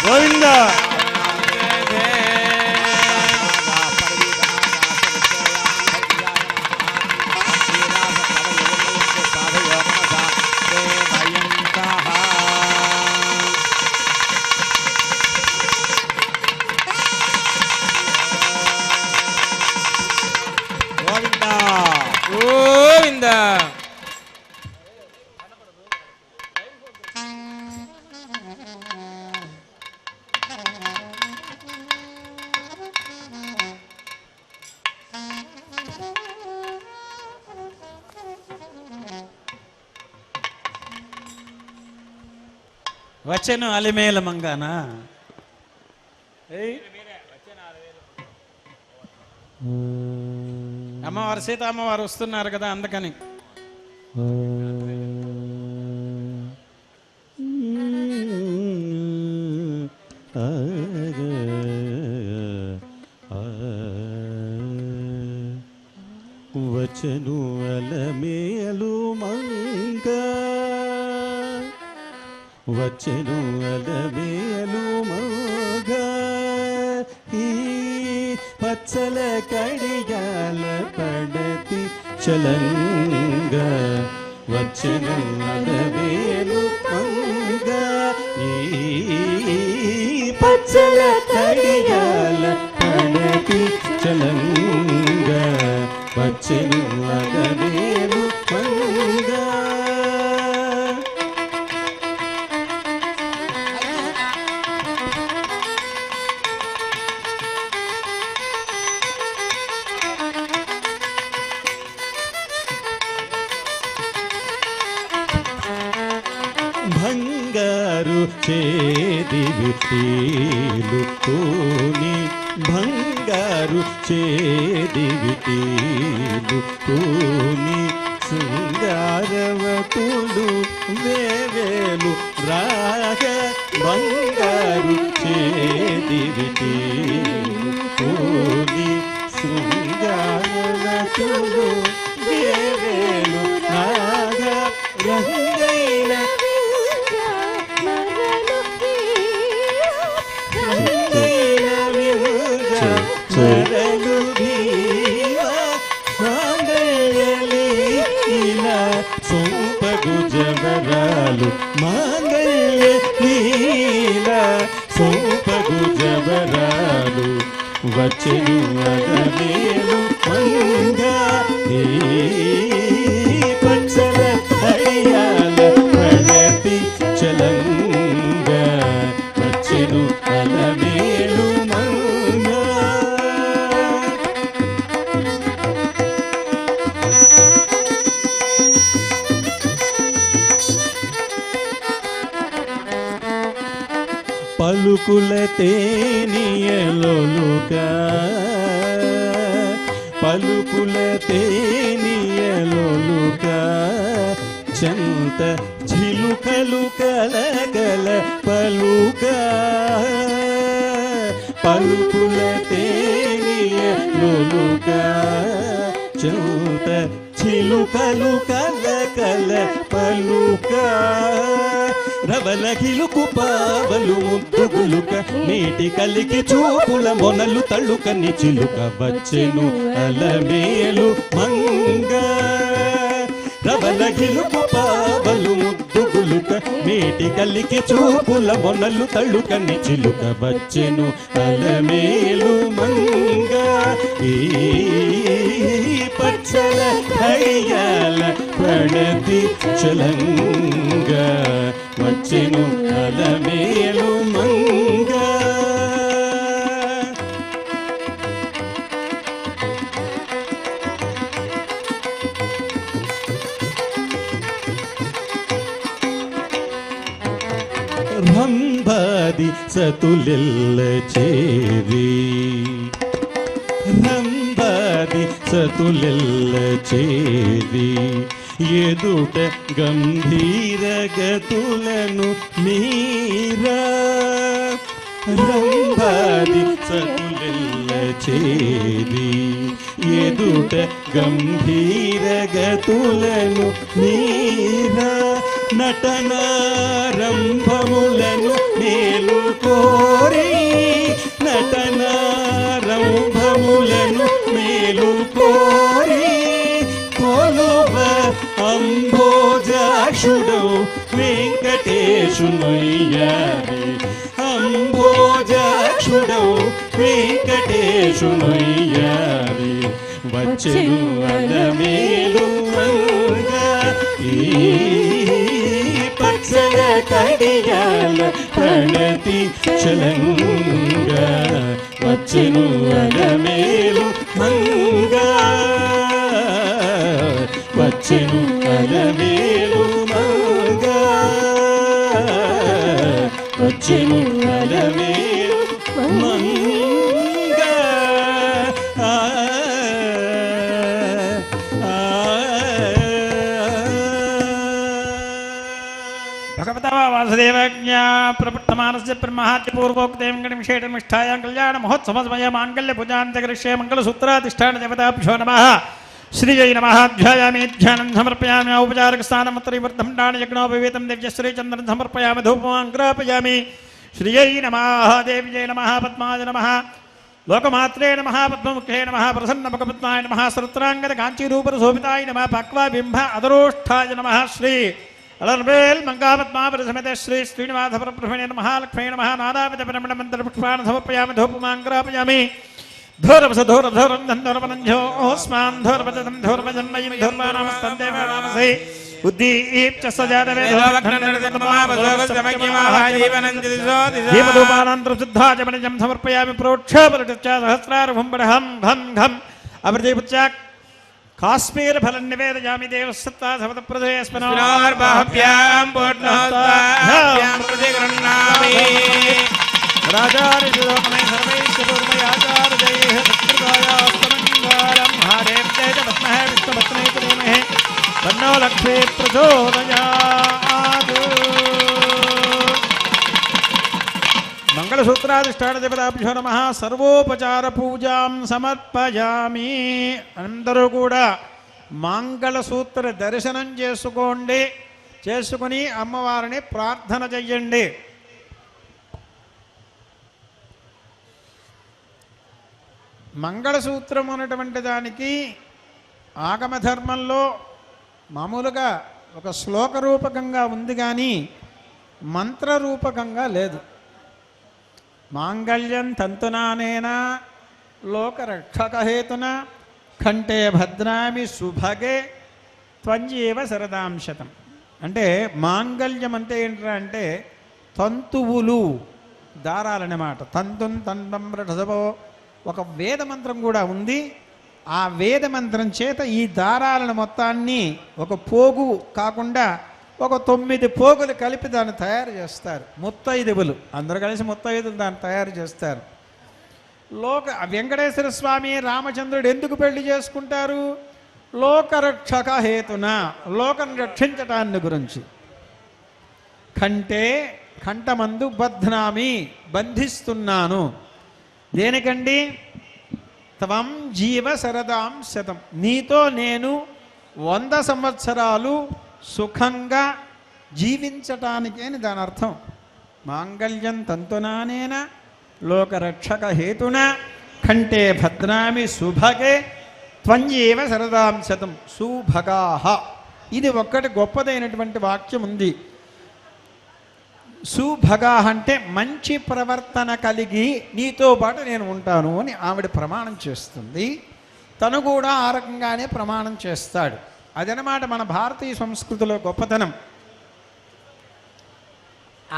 గోవిందా. గోవిందా. వచ్చను అలిమేల మంగానా. అమ్మవారు సీత అమ్మవారు వస్తున్నారు కదా, అందుకని. వచ్చను అలమేలు మంగా, వచ్చను అలమేలు మంగా, ఈ పచ్చల కడియాల పడతి చలంగా. వచ్చను అలమేలు మంగా, ఈ పచ్చల కడియాల పడతి చలంగా. వచ్చను అలమేలు మంగా. బంగారు చేది విటీలు తోని, బంగారు చేది విటీలు తోని, శృంగారవతులు వేవేలు రాగ. బంగారు చేది విటీలు తోని, శృంగారవతులు వేవేలు రాగ. రంగైన చరలు భీవా మాంగళ్యలి ఇలా సొంపగు జవరాలు. మాంగళ్య లీలా సొంపగు జవరాలు. వచ్చెను అలమేలు మంగా, ఈ పచ్చల హరియాల ప్రణతి చలంగా వచ్చెను అలమేలు మంగ. పలుకుల తేనియలొలుగా పలుకుల తేనియలొలుగా చెంత చిలుకలు కలగల పలుగా పలుకుల తేనియలొలుగా చెంత చిలుకలు కలగల పలుగా రవలగిలుకు పావలు ముద్దుగులుక నీటి కలికి చూపుల మొనలు తళ్ళుకని చిలుక వచ్చెను అలమేలు మంగ. రవలగిలుకు పావలు ముద్దుగులుక నీటి కలికి చూపుల మొనలు తళ్ళుకని చిలుక వచ్చెను అలమేలు మంగ. ఈ పచ్చల హరియాల ప్రణతి చలంగా వచ్చెను అలమేలు మంగ. రంభాది సతులెల్ల చేరి రంభాది సతులెల్ల చేరి ఎదుట గంభీర గతులను మీరా రంభాది సతులెల్ల చేరి ఎదుట గంభీర గతులను మీరా నటనారంభములను మేలు కోరి నటనారంభములను మేలు కోరి కొలువ అంబోజాక్షుడు వెంకటేశునయ్యారి అంబోజాక్షుడు వెంకటేశునయ్యారి వచ్చెను అలమేలు మంగ. ఈ పచ్చల కడియాల ప్రణతి చలంగా వచ్చెను అలమేలు మంగ. వచ్చెను అలమేలు మంగ. వచ్చెను అలమేలు మంగ. భగవతా వాసుదేవజ్ఞా ప్రపృత్తమానస్య బ్రహ్మహత్య పూర్వోక్తేం గణిషేటమిష్టాయాం కళ్యాణ మహోత్సవ సమయ మాంగళ్య పూజాంతకరిష్యే మంగళసూత్రాధిష్టాన దేవతాభ్యో నమః. శ్రీయై నమః. ధ్యాయామి ధ్యానం సమర్పయామి ఔపచారిక స్థానమత్రివర్ధం దానయజ్ఞోపవేతం దివ్యశ్రీచంద్రం సమర్పయామి ధూపమాగ్రాపయామి. శ్రీయై నమః. దేవ్యై నమః. పద్మాయ నమః. లోకమాత్రే నమః. పద్మముఖే నమః. ప్రసన్నముఖపద్మాయ నమః. సరుత్రాంగద కాంచీరూపరశోభితాయ నమః. పక్వాబింబ అదరోష్ఠాయ నమః. శ్రీ అలర్వేల్ మంగాపద్మాపరి సమేత శ్రీ శ్రీనివాసపరబ్రహ్మణే నమః. లక్ష్మీ నమః. నానావిధ పరిమళమంతర పుష్పాన్ని సమర్పయామి ధూపమాగ్రాపయామి. ధోరవస ధోరధోరం ధోరవనంజోస్మాన్ ధోరవజం ధోరవజన్మయం ధోర్వానామస్తం దేవానామసే ఉద్దీప్చ సజాతవే దీపధూపానంతరం శుద్ధాచమనిజం సమర్పయామి. ప్రోక్షాపరిట సహస్రారభం బడహం ఘం ఘం అమృతీపుచ్చాక్ కాశ్మీర ఫలం నివేదయామి. దేవసత్తా సవత ప్రదేశస్మినార్బాహ్యాం పూర్ణోత్తాభ్యాం ప్రతిగృహ్ణామి. రాజారిషులోకమే సర్వైశ్చ పూర్వయాచార్యైః సత్కృతాయాస్తమంగాళం. మహాదేవ్యై చ పద్మహే విష్ణుపత్నే ధీమహి తన్నో లక్ష్మీ ప్రచోదయాత్. మంగళసూత్రాధిష్టాన దేవతాభ్యో నమః. సర్వోపచార పూజాం సమర్పయామి. అందరూ కూడా మంగళసూత్ర దర్శనం చేసుకోండి. చేసుకుని అమ్మవారిని ప్రార్థన చెయ్యండి. మంగళసూత్రం అనేటువంటి దానికి ఆగమధర్మంలో మామూలుగా ఒక శ్లోక రూపకంగా ఉంది కానీ మంత్రరూపకంగా లేదు. మాంగళ్యం తంతునానేన లోకరక్షకహేతున కంటే భద్రామి సుభగే త్వంజీవ శరదాంశతం. అంటే మాంగళ్యం అంటే ఏంట్రా అంటే తంతువులు, దారాలన్నమాట. తంతుం తండం రసభో ఒక వేద మంత్రం కూడా ఉంది. ఆ వేద మంత్రం చేత ఈ దారాలను మొత్తాన్ని ఒక పోగు కాకుండా ఒక 9 పోగులు కలిపి దాన్ని తయారు చేస్తారు. ముత్తైదువులు అందరూ కలిసి ముత్తైదులు దాన్ని తయారు చేస్తారు. వెంకటేశ్వర స్వామి రామచంద్రుడు ఎందుకు పెళ్లి చేసుకుంటారు? లోకరక్షక హేతున, లోకం రక్షించటాన్ని గురించి. కంఠమందు బధ్నామి, బంధిస్తున్నాను. దేనికండి? త్వం జీవ శరదాం శతం, నీతో నేను 100 సంవత్సరాలు సుఖంగా జీవించటానికి అని దాని అర్థం. మాంగళ్యం తంతునానేన లోకరక్షక హేతున కంటే భద్రామి సుభగే త్వంజీవ శరదాం శతం సుభగాహ. ఇది ఒక్కటి గొప్పదైనటువంటి వాక్యం ఉంది. సుభగాహ అంటే మంచి ప్రవర్తన కలిగి నీతో పాటు నేను ఉంటాను అని ఆవిడ ప్రమాణం చేస్తుంది. తను కూడా ఆ రకంగానే ప్రమాణం చేస్తాడు. అదనమాట మన భారతీయ సంస్కృతిలో గొప్పతనం.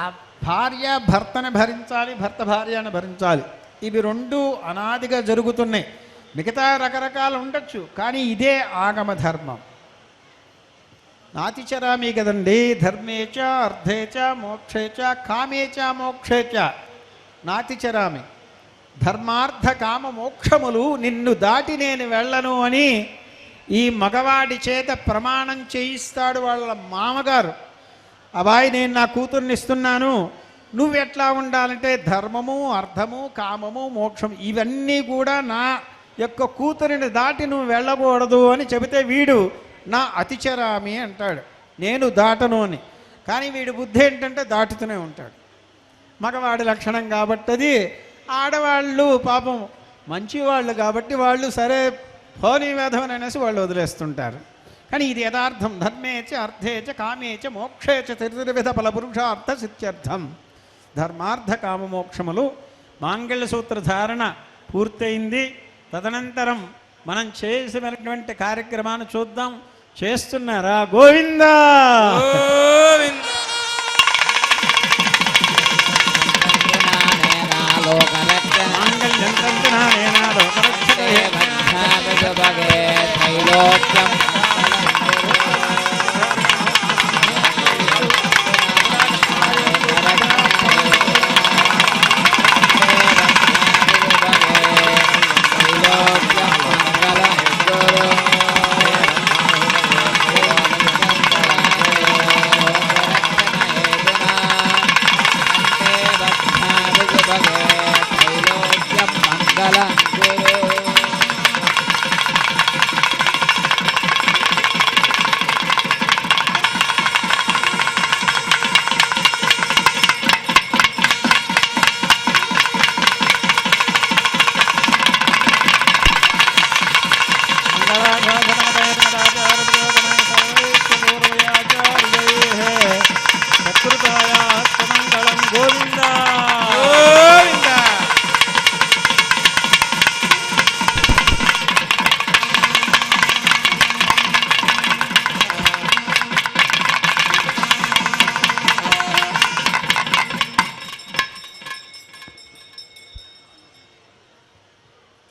ఆ భార్య భర్తను భరించాలి, భర్త భార్యను భరించాలి. ఇవి రెండు అనాదిగా జరుగుతున్నాయి. మిగతా రకరకాలు ఉండొచ్చు, కానీ ఇదే ఆగమ ధర్మం. నాతిచరామి కదండి. ధర్మేచ అర్థేచ మోక్షేచ కామేచ మోక్షేచ నాతిచరామి. ధర్మార్థ కామ మోక్షములు నిన్ను దాటి నేను వెళ్ళను అని ఈ మగవాడి చేత ప్రమాణం చేయిస్తాడు వాళ్ళ మామగారు. అబ్బాయి, నేను నా కూతుర్ని ఇస్తున్నాను, నువ్వెట్లా ఉండాలంటే ధర్మము అర్థము కామము మోక్షం ఇవన్నీ కూడా నా యొక్క కూతురిని దాటి నువ్వు వెళ్ళకూడదు అని చెబితే వీడు నా అతిచరామి అంటాడు, నేను దాటను అని. కానీ వీడి బుద్ధి ఏంటంటే దాటుతూనే ఉంటాడు. మగవాడి లక్షణం కాబట్టి అది. ఆడవాళ్ళు పాపం మంచివాళ్ళు కాబట్టి వాళ్ళు సరే హోనీ వేధవని అనేసి వాళ్ళు వదిలేస్తుంటారు. కానీ ఇది యథార్థం. ధర్మేచ అర్థేచ కామేచ మోక్షేచ త్రివిధ ఫల పురుషార్థ సిద్ధ్యర్థం. ధర్మార్థ కామ మోక్షములు మాంగళ్య సూత్ర ధారణ పూర్తయింది. తదనంతరం మనం చేసినటువంటి కార్యక్రమాన్ని చూద్దాం. చేస్తున్నారా? గోవిందా గోవింద మాంగళ్యం తంతునా నేనా లోకరక్షకే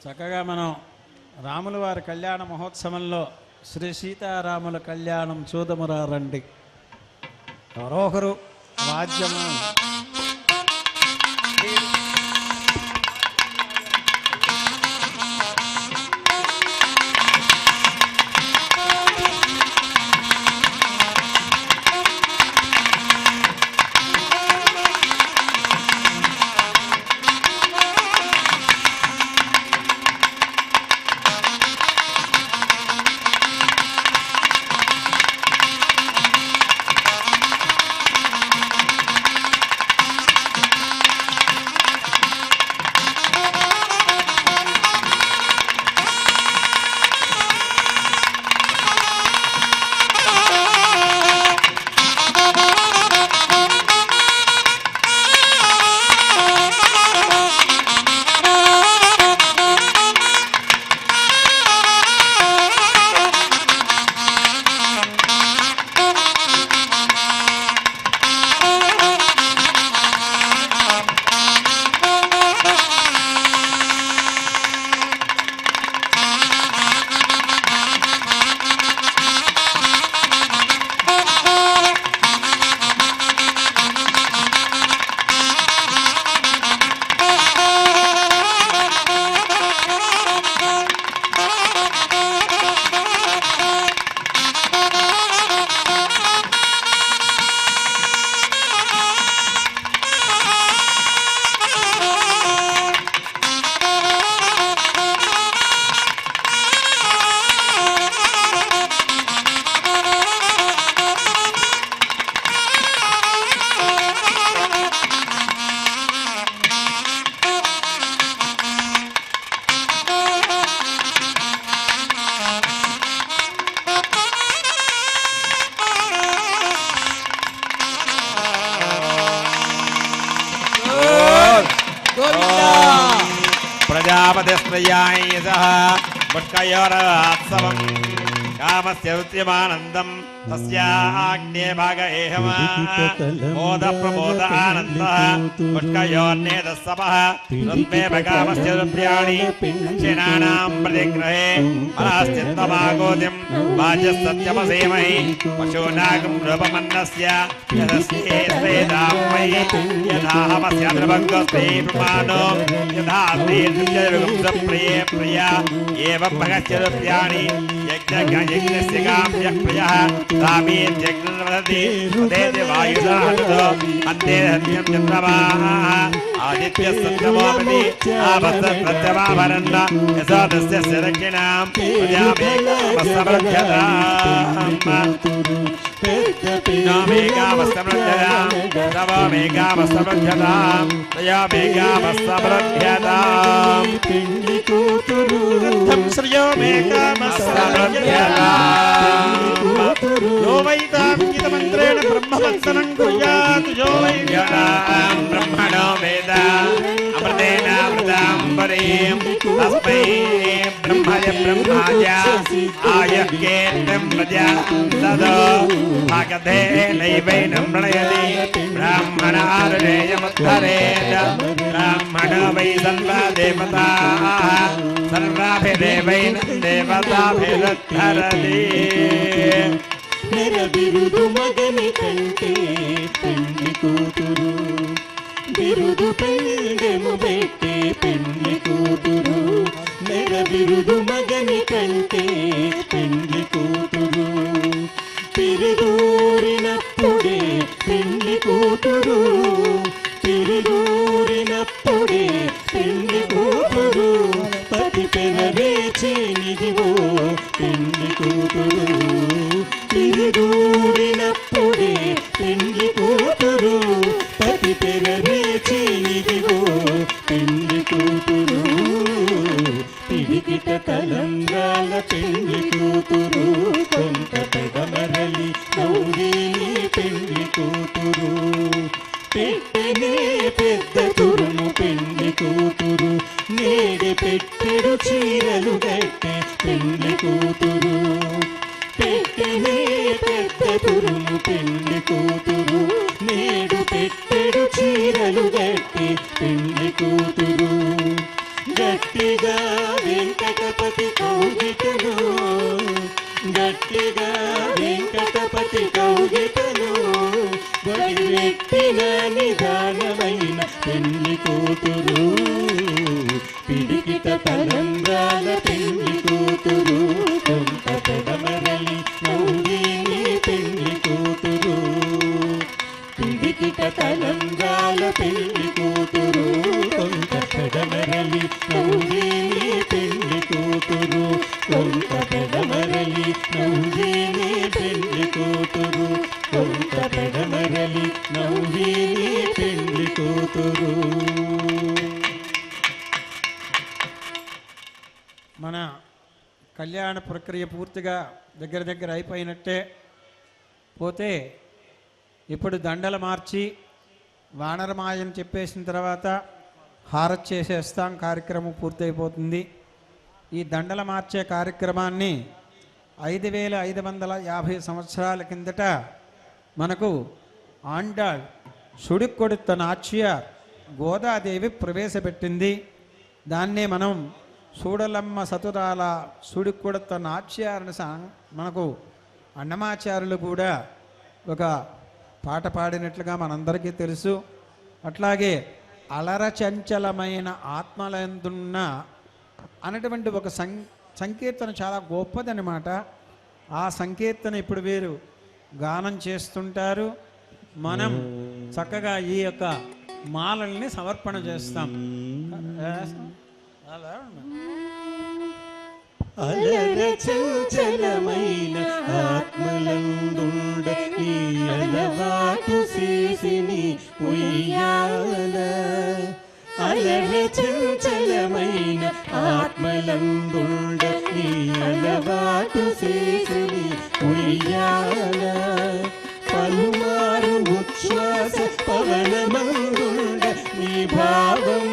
చక్కగా మనం రాముల వారి కళ్యాణ మహోత్సవంలో శ్రీ సీతారాముల కళ్యాణం చూదమురా రండి. ఎవరో ఒకరు వాద్యము గోవిందా ప్రజాపతిస్త్రయాయ సహ పుష్కయోరాత్సవం కామస్య ఉద్యమానందం తస్యాగ్నే భాగ ఏహమ మోద ప్రమోద ఆనంద పుష్కయోర్నేదస్సపః తస్మే భకామస్య రుద్ర్యాణి దక్షిణానాం ప్రతిగ్రహే అనాస్తిత్వమాగోదిం వాచస్సత్యమసేమహి పశూనాగం రూపమన్నస్య యదస్యే స్వేదాం మయి యథాహమస్య నృభంగస్తే ప్రమాణో యథా శ్రీర్విజయగం సప్రియే ప్రియా ఏవం భగస్య రుద్ర్యాణి యజ్ఞస్య కామ్యః ప్రియః तामीत्यग्निर्वदति उदेति वायुदाहतो अन्ते हन्यं चन्द्रमाः आदित्यः सत्यमोऽपि आपत्तप्रत्यमाभरन्न यथा तस्य दक्षिणां प्रजामेकामस्तमृध्यताम् तवमेकामस्तमृध्यताम् तयामेकामस्तमृध्यताम् श्रियो मेकामस्तमृध्यताम् यो वैताङ्कितमन्त्रेण ब्रह्मवत्सनं कुर्यात् यो वैतां ब्रह्मणो वेद अमृतेनामृताम्बरीं तस्मै ब्रह्मय ब्रह्माय आयकेतं प्रजा तदो भागधे नैवैनं प्रणयति ब्राह्मणारुणेयमुत्तरेण ब्राह्मणो वै सर्वदेवताः सर्वाभिदेवैनं देवताभिरुद्धरति బిరుదు మగని కంటే పెళ్లి కూతురు బిరుదు పెళ్ళెము పెట్టే పెళ్లి కూతురు నెర బిరుదు మగని కంటే పెళ్లి కూతురు పిరిదూరినప్పుడే పెళ్లి కూతురు పిరిదూరినప్పుడే పెళ్లి కూతురు పతి పెనవేచేనిదివో పెళ్లి కూతురు పిరిదూరినప్పుడే పెళ్లి కూతురు పతి పెనవేచేనిదివో పెళ్లి కూతురు పిడికిట తలంబ్రాల పెళ్లి కూతురు కొంత పెదమరలి గౌరీని పెళ్లి కూతురు పెట్టెనే పెద్ద తురుము పెళ్లి కూతురు నేడి పెట్టెడు చీరలు గట్టే పెళ్లి కూతురు పెట్టెనే పెద్ద తురుము పెళ్లి కూతురు నేడు పెట్టెడు చీరలు గట్టే పెళ్లి కూతురు గట్టిగా వెంకటపతి కౌగిటను గట్టిగా వెంకటపతి కౌగిటను వడివెట్టిన నిదానమైన పెళ్లి కూతురు పిడికిట తలంబ్రాల పెళ్లి కూతురు కొంత పెదమరలి నవ్విని పెళ్లి కూతురు పిడికిట తలంబ్రాల పెళ్లి కూతురు కొంత పెదమరలి నవ్విని పెళ్లి కూతురు కొంత పెదమరలి నవ్విని పెళ్లి కూతురు కొంత పెదమరలి నవ్విని పెళ్లి కూతురు. మన కళ్యాణ ప్రక్రియ పూర్తిగా దగ్గర అయిపోయినట్టే. పోతే ఇప్పుడు దండలు మార్చి వానరమాయని చెప్పేసిన తర్వాత హారతి చేసేస్తాం, కార్యక్రమం పూర్తయిపోతుంది. ఈ దండల మార్చే కార్యక్రమాన్ని 5550 సంవత్సరాల కిందట మనకు ఆండాళ్ సుడికొడుత నాచ్యార్ గోదాదేవి ప్రవేశపెట్టింది. దాన్నే మనం సూడలమ్మ సతురాల సుడికొడుత నాచ్యార్ని మనకు అన్నమాచార్యులు కూడా ఒక పాట పాడినట్లుగా మనందరికీ తెలుసు. అట్లాగే అలరచంచలమైన ఆత్మలందున్న అనేటువంటి ఒక సంకీర్తన చాలా గొప్పదనమాట. ఆ సంకీర్తన ఇప్పుడు వీరు గానం చేస్తుంటారు. మనం చక్కగా ఈ యొక్క మాలల్ని సమర్పణ చేస్తాం. అలరచంచలమైన ఆత్మలందుండ ఈ అలవాటు చేసిని ఉయ్యాల అలరచంచలమైన ఆత్మలందుండ ఈ అలవాటు చేసిని ఉయ్యాల పలుమారు ఉచ్ఛ్వాస పవనమందుండ నీ భావం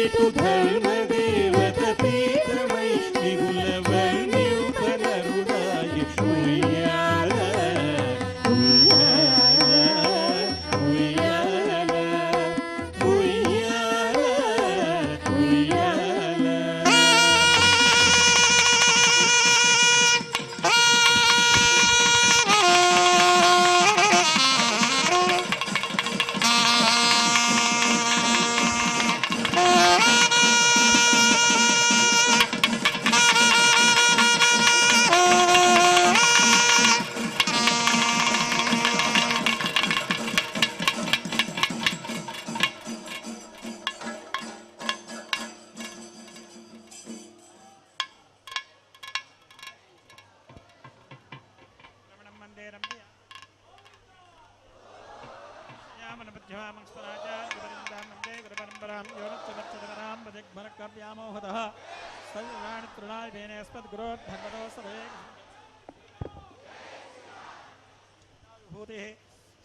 ఏటు ధర్మదేవత పీఠమై మిగుల వర్ణ్యుపనరుదాయి ఉయ్యాల ఉయ్యాల ఉయ్యాల ఉయ్యాల ఉయ్యాల.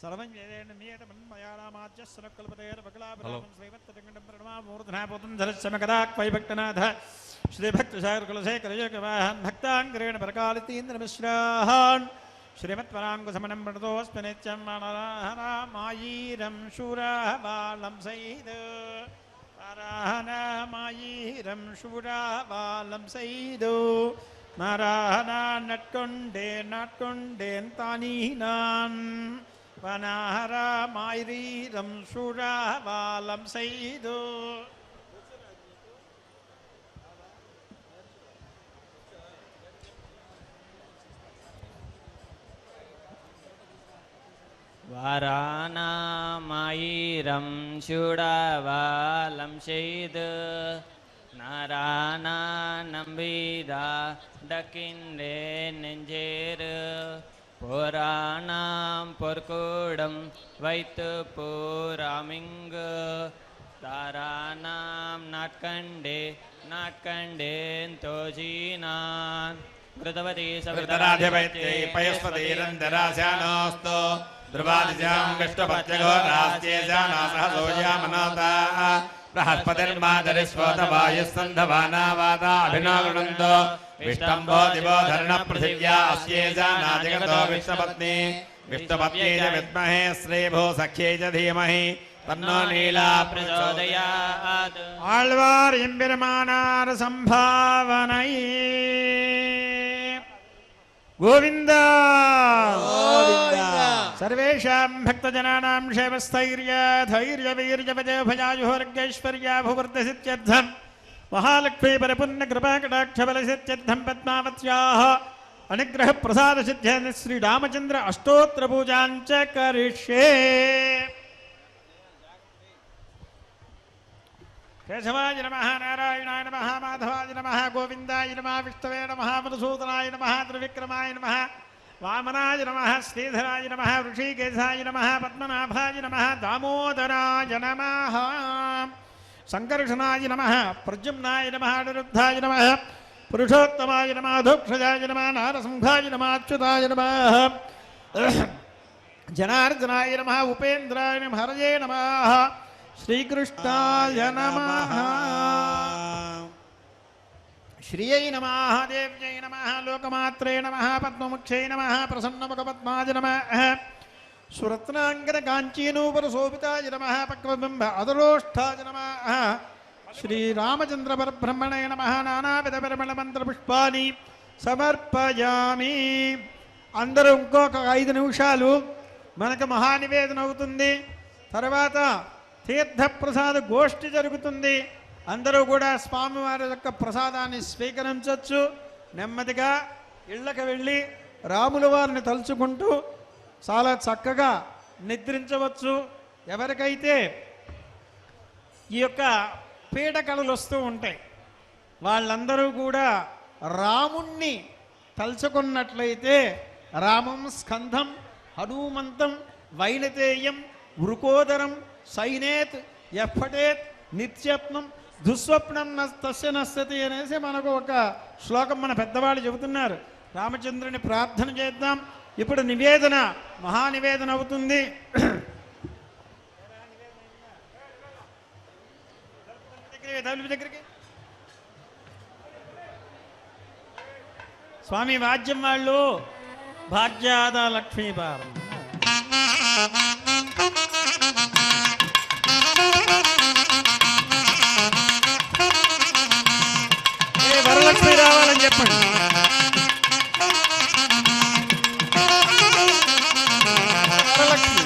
సర్వం వేదేన నియతమన్మయానామాజ్య సనకల్పతేర బకలాభరామం శ్రీవత్తరంగం ప్రణమామూర్ధనాపోతం ధరస్సమకదాక్వైభక్తనాథ శ్రీభక్తశాకులశేఖరయోగవాహన్ భక్తాంగ్రేణ పరకాలితీంద్రమిశ్రాహాన్ శ్రీమత్వరాంగుసమనం ప్రణతోస్మినిత్యం మాయీరం శూరాబాలం సైద్ మాయీరం శూరాబాలం సైదు నారాయణ నట్కొండేన్ తానీనాన్ వనాహర మాయీరం శూరాబాలం సైదు. వారాణామాయిరం శూడవాలం செய்து நாராயணா நம்பிதா டக்கின்றே நெஞ்சேரு புராணாம் பொற்கூடம் வைத்து பூராமிங்கு தாராணாம் நாட்கண்டேன் தோஜினான் कृतवती सवितराधिपत्यै पयस्पतिरन्तरास्यानोऽस्तु ध्रुवादिशां विष्णुपत्यगो नास्त्येशाना सहसोऽयामनाता बृहस्पतिर्मातरिस्वोतवायुस्सन्धवाना वाता अभिनो गृणन्तो विष्टम्भो दिवो धरणपृथिव्या अस्येशाना जगतो विष्णुपत्नी विष्णुपत्न्यै च विद्महे श्रीभो सख्यै च धीमहि तन्नो नीला प्रचोदयात्. आழ்வார் எம்பெருமானார் संभावनै गोविंद सर्वेषां भक्तजनानां क्षेमस्थैर्य धैर्य वीर्य भजायुर्गैश्वर्या भुवर्धसित्यर्थं महालक्ष्मी परिपूर्ण कृपा कटाक्ष बलसित्यर्थं पद्मावत्याः अनुग्रह प्रसाद सिद्ध्यन् श्री रामचंद्र अष्टोत्तर पूजां च करिष्ये. केशवाय नमः, नारायणाय नमः, माधवाय नमः, गोविंदाय नमः, विष्णवे नमः, मधुसूदनाय नमः, त्रिविक्रमाय नमः, वामनाय नमः, श्रीधराय नमः, ऋषिकेशाय नमः, पद्मनाभाय नमः, दामोदराय नमः, संकर्षणाय नमः, प्रद्युम्नाय नमः, अनिरुद्धाय नमः, पुरुषोत्तमाय नमः, धूक्षजाय नमः, नारसिंहाय नमः, अच्युताय नमः, जनार्दनाय नमः, उपेन्द्राय नमः, हरये नमः, श्रीकृष्णाय नमः, श्रियै नमः, देव्यै नमः, लोकमात्रे नमः, पद्ममुख्यै नमः, प्रसन्नमुखपद्माय नमः, सुरत्नांगन कांचीनूपर शोभिताय नमः, पक्वबिंब अदरोष्ठाय नमः, श्री रामचंद्र परब्रह्मणे नमः. नानाविध परिमళ మంత్ర పుష్పాన్ని సమర్పయామి. అందరూ ఇంకొక 5 నిమిషాలు మనకు మహానివేదన అవుతుంది. తర్వాత తీర్థప్రసాద గోష్ఠి జరుగుతుంది. అందరూ కూడా స్వామివారి యొక్క ప్రసాదాన్ని స్వీకరించవచ్చు. నెమ్మదిగా ఇళ్ళకి వెళ్ళి రాముల వారిని తలుచుకుంటూ చాలా చక్కగా నిద్రించవచ్చు. ఎవరికైతే ఈ యొక్క పీడకలలు వస్తూ ఉంటాయి వాళ్ళందరూ కూడా రాముణ్ణి తలుచుకున్నట్లయితే రామం స్కంధం హనుమంతం వైనతేయం వృకోదరం సైనేత్ ఎఫటేత్ నిత్యత్నం దుస్వప్నం తస్య నశ్యతి అనేసి మనకు ఒక శ్లోకం మన పెద్దవాళ్ళు చెబుతున్నారు. రామచంద్రుని ప్రార్థన చేద్దాం. ఇప్పుడు నివేదన మహానివేదన అవుతుంది. తలుపు దగ్గరికి స్వామి వాద్యం వాళ్ళు భాగ్యాద లక్ష్మీపారం వరలక్ష్మి రావాలని చెప్పండి. వరలక్ష్మి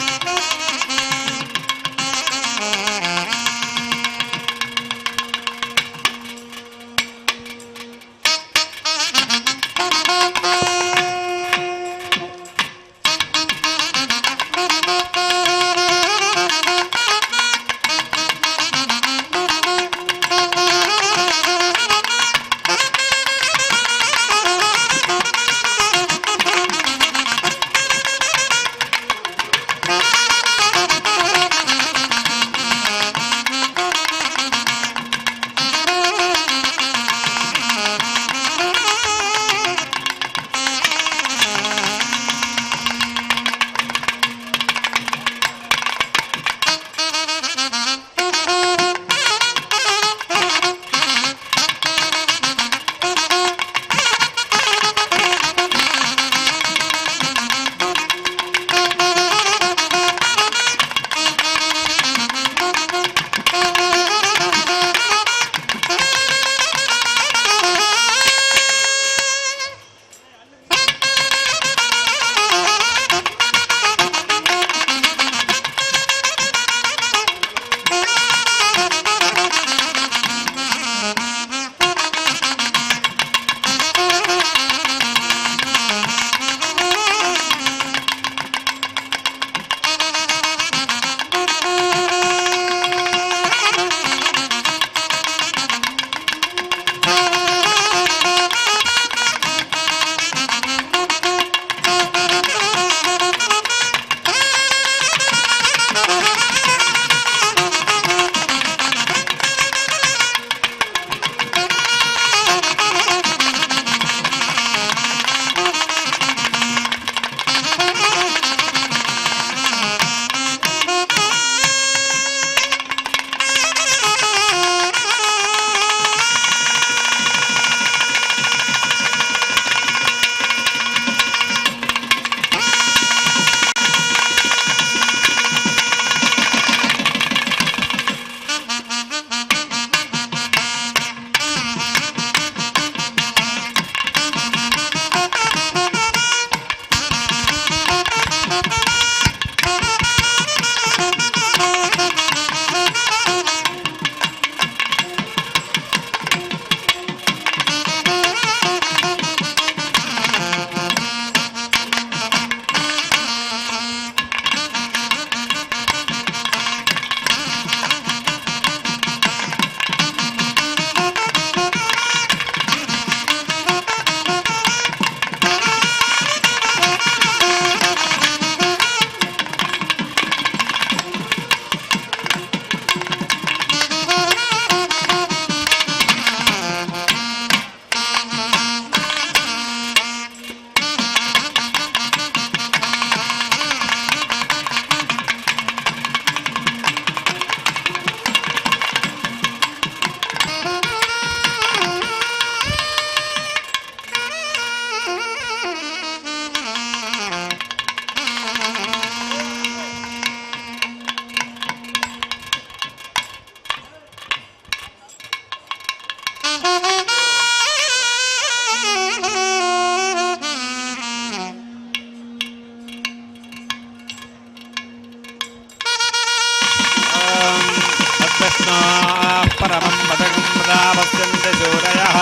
परमं पदकं पदावस्यन्ते शूरयः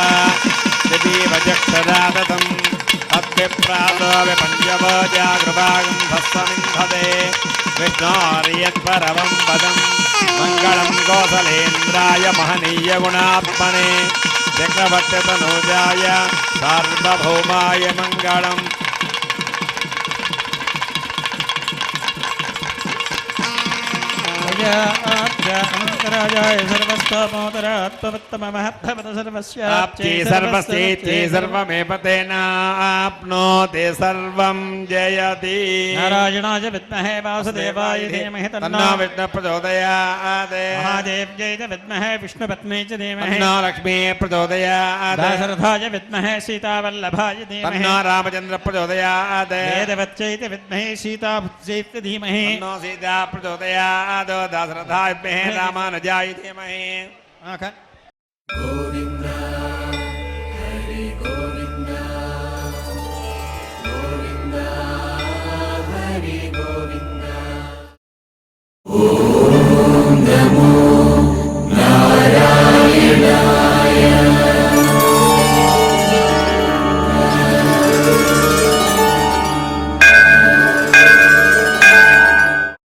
दिवीवजक्षदादतं तद्विप्रातोऽपि पञ्चवोजागृभागं भस्वमिन्धते विष्णोर्यत्परमं पदं मङ्गलं कौसलेन्द्राय महनीयगुणात्मने चक्रवर्तितनूजाय सार्वभौमाय मङ्गलम् Yeah. सर्वलोकराजाय सर्वस्तोमोदरात्मवत्तममहद्भवत आप्ति सर्वस्येति सर्वमेव तेनाप्नोति सर्वं जयति नारायणाय विद्महे वासुदेवाय धीमहि तन्नो विष्णुः प्रचोदयात् महादेव्यै च विद्महे विष्णुपत्न्यै च धीमहि तन्नो लक्ष्मीः प्रचोदयात् दाशरथाय विद्महे सीतावल्लभाय धीमहि तन्नो रामचन्द्रः प्रचोदयात् वेदवत्यै च विद्महे सीताभुत्यै च धीमहि तन्नो सीता प्रचोदयात् दाशरथाय विद्महे रामानुजाय धीमहि గోవింద హరి గోవింద గోవింద హరి గోవింద